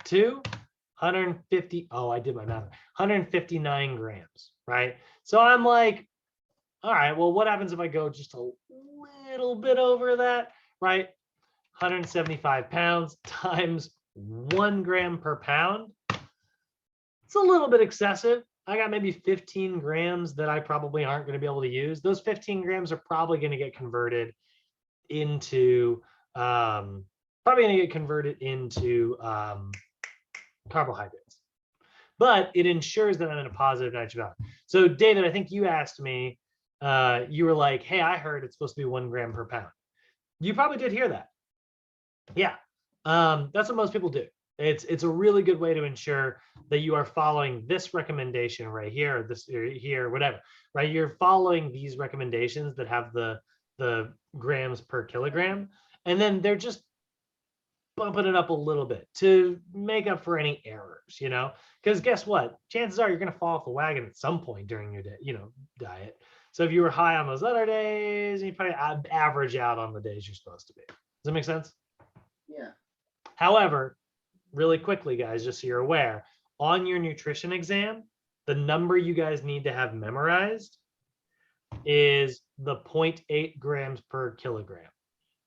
2, 150. Oh, I did my math. 159 grams, right? So I'm like, all right, well, what happens if I go just a little bit over that, right? 175 pounds times 1 gram per pound. It's a little bit excessive. I got maybe 15 grams that I probably aren't going to be able to use. Those 15 grams are probably going to get converted into carbohydrates. But it ensures that I'm in a positive nitrogen balance. So David, I think you asked me, you were like, hey, I heard it's supposed to be 1 gram per pound. You probably did hear that. Yeah, that's what most people do. It's a really good way to ensure that you are following this recommendation right here, or this or here, whatever, right? You're following these recommendations that have the grams per kilogram, and then they're just bumping it up a little bit to make up for any errors, you know, because guess what? Chances are you're going to fall off the wagon at some point during your day, diet. So if you were high on those other days, you probably average out on the days you're supposed to be. Does that make sense? Yeah. However, really quickly, guys, just so you're aware, on your nutrition exam, the number you guys need to have memorized is the 0.8 grams per kilogram.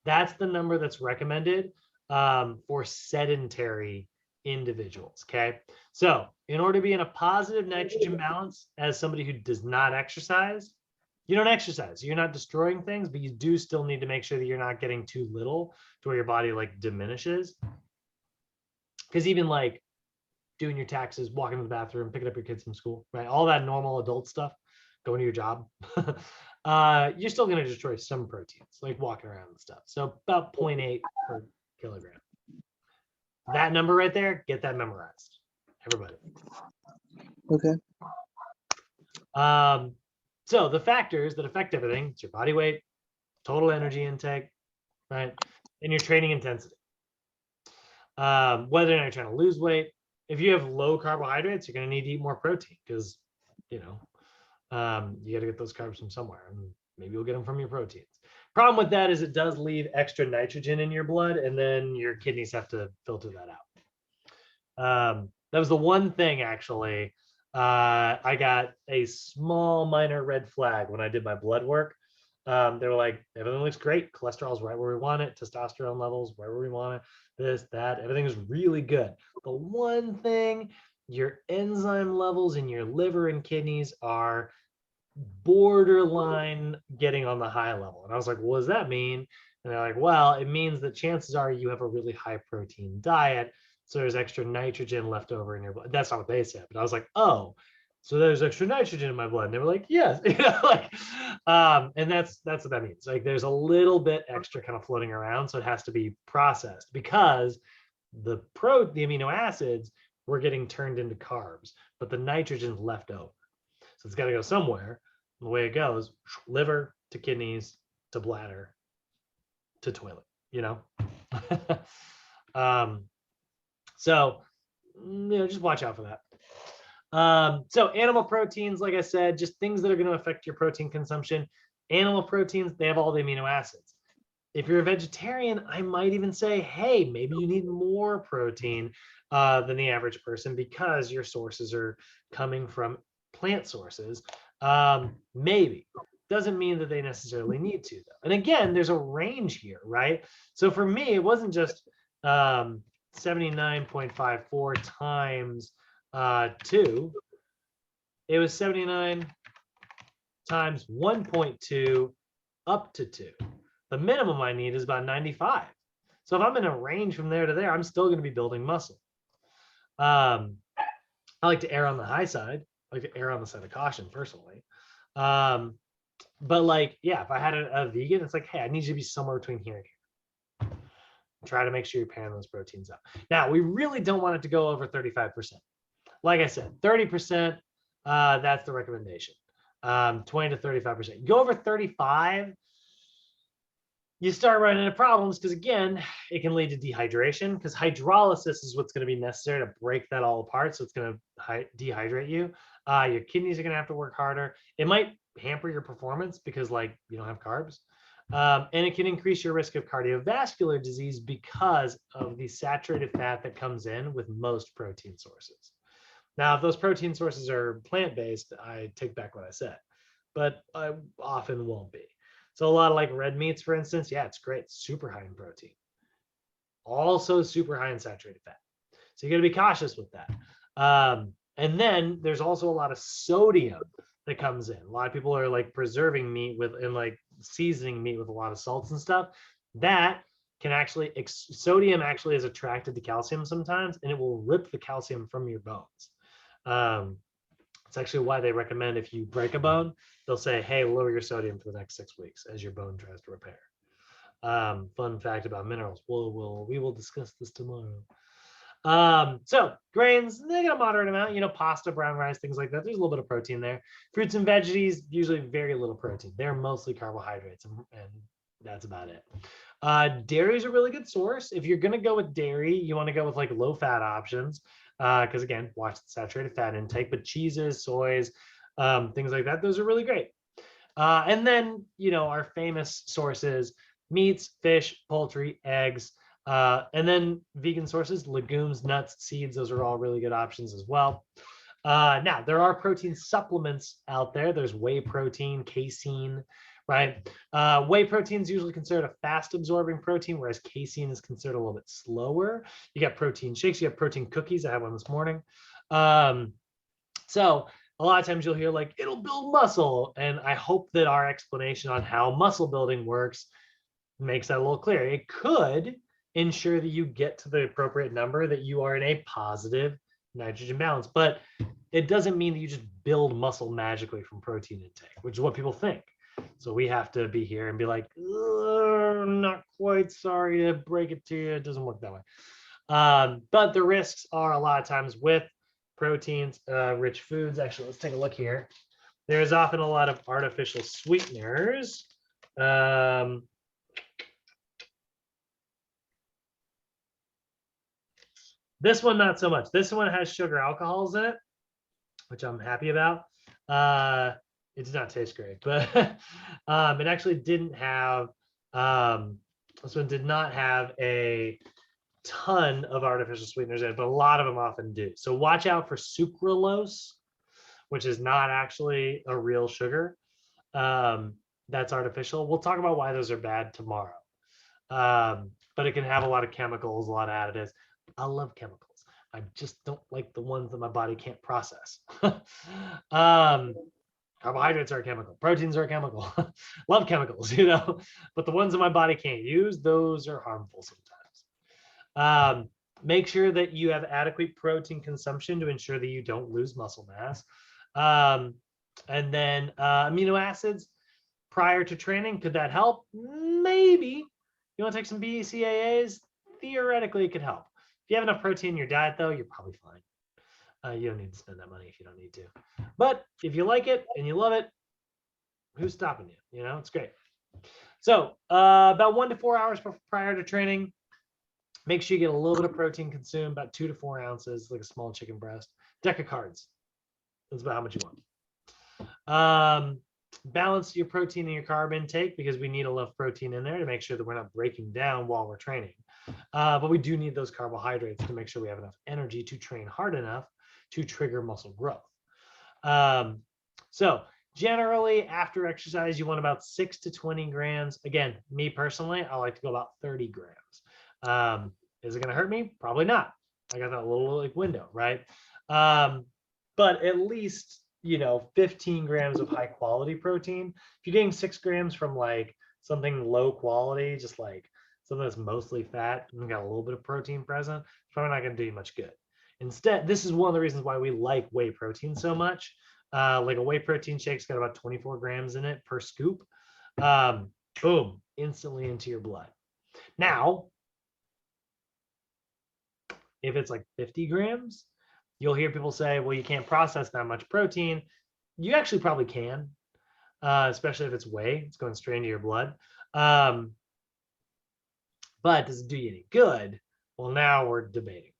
That's the number that's recommended for sedentary individuals, okay? So in order to be in a positive nitrogen balance as somebody who does not exercise, you don't exercise, you're not destroying things, but you do still need to make sure that you're not getting too little to where your body like diminishes. Because even like doing your taxes, walking to the bathroom, picking up your kids from school, right? All that normal adult stuff, going to your job, you're still going to destroy some proteins, like walking around and stuff. So about 0.8 per kilogram. That number right there, get that memorized, everybody. Okay. So the factors that affect everything, it's your body weight, total energy intake, right? And your training intensity. Whether or not you're trying to lose weight, if you have low carbohydrates, you're going to need to eat more protein because, you know, you got to get those carbs from somewhere, and maybe you'll get them from your proteins. Problem with that is it does leave extra nitrogen in your blood, and then your kidneys have to filter that out. That was the one thing, actually. I got a small minor red flag when I did my blood work. They were like, everything looks great. Cholesterol's right where we want it. Testosterone levels right where we want it. This, that, everything is really good. The one thing, your enzyme levels in your liver and kidneys are borderline getting on the high level. And I was like, what does that mean? And they're like, well, it means that chances are you have a really high protein diet. So there's extra nitrogen left over in your blood. That's not what they said, but I was like, oh, so there's extra nitrogen in my blood. And they were like, yes, you know, like, and that's what that means. Like, there's a little bit extra kind of floating around, so it has to be processed because the amino acids were getting turned into carbs, but the nitrogen's left over. So it's got to go somewhere. And the way it goes, liver to kidneys to bladder to toilet, you know? So, you know, just watch out for that. So animal proteins, like I said, just things that are going to affect your protein consumption. Animal proteins, they have all the amino acids. If you're a vegetarian, I might even say, hey, maybe you need more protein than the average person because your sources are coming from plant sources. Maybe. Doesn't mean that they necessarily need to, though. And again, there's a range here, right? So for me, it wasn't just 79.54 times 2. It was 79 times 1.2 up to 2. The minimum I need is about 95. So if I'm in a range from there to there, I'm still going to be building muscle. I like to err on the high side. I like to err on the side of caution personally. But like, yeah, if I had a vegan, it's like, hey, I need you to be somewhere between here and here. Try to make sure you're pairing those proteins up. Now, we really don't want it to go over 35%. Like I said, 30%, that's the recommendation. 20 to 35%. Go over 35, you start running into problems because, again, it can lead to dehydration because hydrolysis is what's going to be necessary to break that all apart. So it's going to dehydrate you. Your kidneys are going to have to work harder. It might hamper your performance because, like, you don't have carbs. And it can increase your risk of cardiovascular disease because of the saturated fat that comes in with most protein sources. Now, if those protein sources are plant-based, I take back what I said, but I often won't be. So a lot of like red meats, for instance, yeah, it's great. It's super high in protein. Also super high in saturated fat. So you got to be cautious with that. And then there's also a lot of sodium that comes in. A lot of people are like preserving meat with and like seasoning meat with a lot of salts and stuff. That can actually, sodium actually is attracted to calcium sometimes, and it will rip the calcium from your bones. It's actually why they recommend if you break a bone, they'll say, hey, lower your sodium for the next 6 weeks as your bone tries to repair. Fun fact about minerals. We will discuss this tomorrow. So grains, they get a moderate amount, you know, pasta, brown rice, things like that. There's a little bit of protein there. Fruits and veggies, usually very little protein. They're mostly carbohydrates, and that's about it. Dairy is a really good source. If you're going to go with dairy, you want to go with like low fat options. Because again, watch the saturated fat intake, but cheeses, soys, things like that, those are really great. And then, you know, our famous sources, meats, fish, poultry, eggs, and then vegan sources, legumes, nuts, seeds, those are all really good options as well. Now, there are protein supplements out there. There's whey protein, casein, right? Whey protein is usually considered a fast absorbing protein, whereas casein is considered a little bit slower. You got protein shakes, you have protein cookies. I had one this morning. So a lot of times you'll hear like, it'll build muscle. And I hope that our explanation on how muscle building works makes that a little clearer. It could ensure that you get to the appropriate number, that you are in a positive nitrogen balance, but it doesn't mean that you just build muscle magically from protein intake, which is what people think. So we have to be here and be like, not quite, sorry to break it to you. It doesn't work that way. But the risks are a lot of times with proteins, rich foods. Actually, let's take a look here. There's often a lot of artificial sweeteners This one, not so much. This one has sugar alcohols in it, which I'm happy about. It did not taste great, but it actually didn't have, this one did not have a ton of artificial sweeteners in it, but a lot of them often do. So watch out for sucralose, which is not actually a real sugar. That's artificial. We'll talk about why those are bad tomorrow. But it can have a lot of chemicals, a lot of additives. I love chemicals. I just don't like the ones that my body can't process. Carbohydrates are a chemical. Proteins are a chemical. Love chemicals, you know, but the ones that my body can't use, those are harmful sometimes. Make sure that you have adequate protein consumption to ensure that you don't lose muscle mass. And then amino acids prior to training, could that help? Maybe. You want to take some BCAAs? Theoretically, it could help. If you have enough protein in your diet, though, you're probably fine. You don't need to spend that money if you don't need to. But if you like it and you love it, who's stopping you? You know, it's great. So about 1 to 4 hours prior to training, make sure you get a little bit of protein consumed, about 2 to 4 ounces, like a small chicken breast. Deck of cards. That's about how much you want. Balance your protein and your carb intake because we need enough protein in there to make sure that we're not breaking down while we're training. But we do need those carbohydrates to make sure we have enough energy to train hard enough to trigger muscle growth. So generally after exercise, you want about 6 to 20 grams. Again, me personally, I like to go about 30 grams. Is it going to hurt me? Probably not. I got that little like window, right? But at least, you know, 15 grams of high quality protein. If you're getting 6 grams from like something low quality, just like something that's mostly fat and got a little bit of protein present, it's probably not going to do you much good. Instead, this is one of the reasons why we like whey protein so much. Like a whey protein shake's got about 24 grams in it per scoop. Boom, instantly into your blood. Now, if it's like 50 grams, you'll hear people say, well, you can't process that much protein. You actually probably can, especially if it's whey, it's going straight into your blood. But does it do you any good? Well, now we're debating.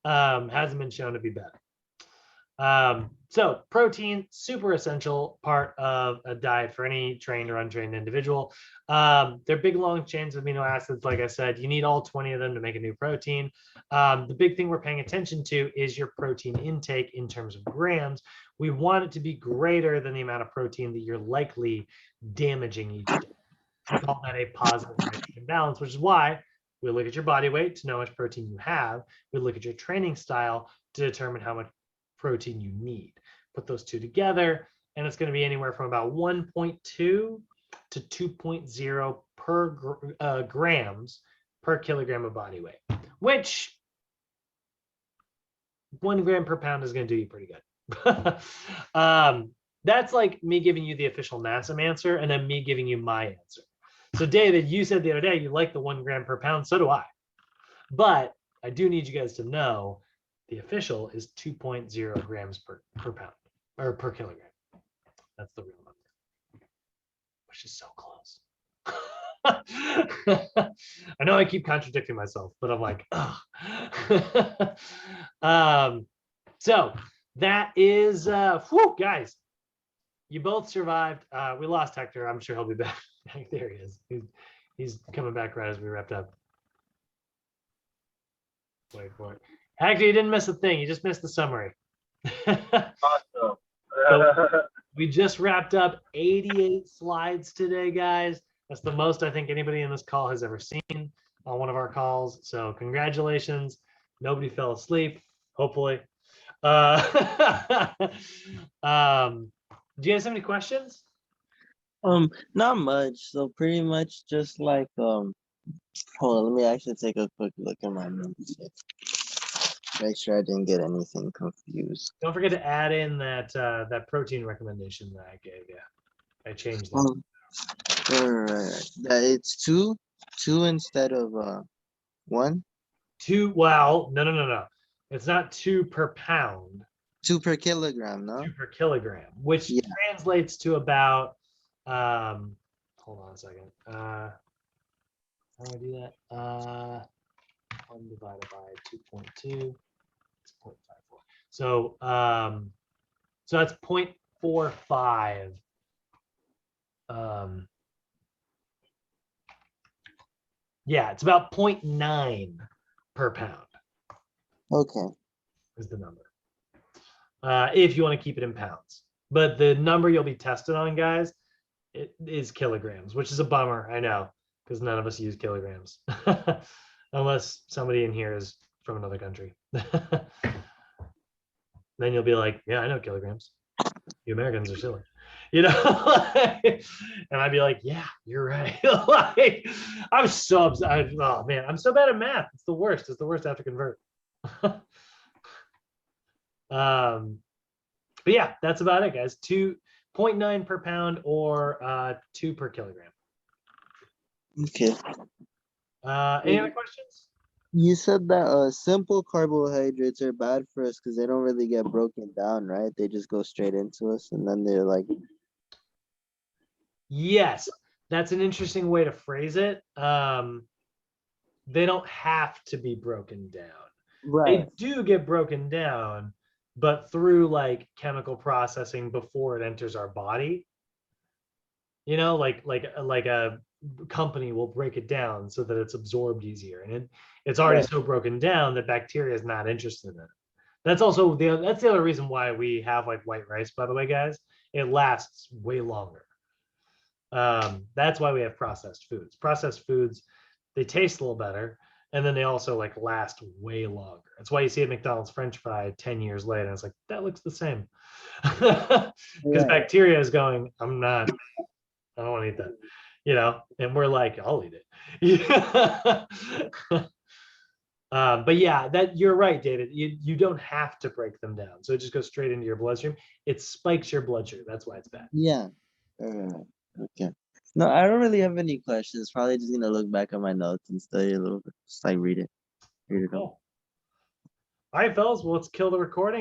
Hasn't been shown to be better. So protein, super essential part of a diet for any trained or untrained individual. They're big, long chains of amino acids. Like I said, you need all 20 of them to make a new protein. The big thing we're paying attention to is your protein intake in terms of grams. We want it to be greater than the amount of protein that you're likely damaging each day. We call that a positive nitrogen balance, which is why we look at your body weight to know how much protein you have. We look at your training style to determine how much protein you need. Put those two together, and it's going to be anywhere from about 1.2 to 2.0 per grams per kilogram of body weight, which 1 gram per pound is going to do you pretty good. That's like me giving you the official NASM answer and then me giving you my answer. So David, you said the other day you like the 1 gram per pound. So do I. But I do need you guys to know the official is 2.0 grams per pound or per kilogram. That's the real number, which is so close. I know I keep contradicting myself, but I'm like, so that is, whew, guys, you both survived. We lost Hector. I'm sure he'll be back. There he is. He's coming back right as we wrapped up. Wait for it. Hector, you didn't miss a thing. You just missed the summary. Awesome. So we just wrapped up 88 slides today, guys. That's the most I think anybody in this call has ever seen on one of our calls. So congratulations. Nobody fell asleep, hopefully. Do you guys have any questions? Not much. So pretty much just like hold on, let me actually take a quick look at my notes. Make sure I didn't get anything confused. Don't forget to add in that that protein recommendation that I gave you. I changed that. Right. That it's two instead of 1. 2, well, no. It's not 2 per pound. 2 per kilogram, no? 2 per kilogram, which Yeah. translates to about Hold on a second. How do I do that? 1 divided by 2.2. It's 0.54. So so that's 0.45. Yeah, it's about 0.9 per pound. Okay. Is the number. If you want to keep it in pounds. But the number you'll be tested on, guys, it is kilograms, which is a bummer, I know, because none of us use kilograms. Unless somebody in here is from another country. Then you'll be like, yeah, I know kilograms. You Americans are silly. You know? And I'd be like, yeah, you're right. Like, I'm so upset. Oh man, I'm so bad at math. It's the worst. It's the worst I have to convert. But yeah, that's about it, guys. 2.9 per pound or 2 per kilogram. Okay. Any other questions? You said that simple carbohydrates are bad for us because they don't really get broken down, right? They just go straight into us, and then they're like. Yes, that's an interesting way to phrase it. They don't have to be broken down. Right. They do get broken down, but through like chemical processing before it enters our body. You know, like a company will break it down so that it's absorbed easier, and it's already so broken down that bacteria is not interested in it. That's also that's the other reason why we have like white rice, by the way, guys. It lasts way longer. That's why we have processed foods. Processed foods, they taste a little better, and then they also like last way longer. That's why you see a McDonald's French fry 10 years later, and it's like, that looks the same. Because bacteria is going, I don't want to eat that, you know, and we're like, I'll eat it. But yeah, that you're right, David. You don't have to break them down. So it just goes straight into your bloodstream. It spikes your blood sugar. That's why it's bad. Yeah. Okay. No, I don't really have any questions. Probably just gonna look back at my notes and study a little bit. Just like read it. Read it all. Cool. All right, fellas. Well, let's kill the recording.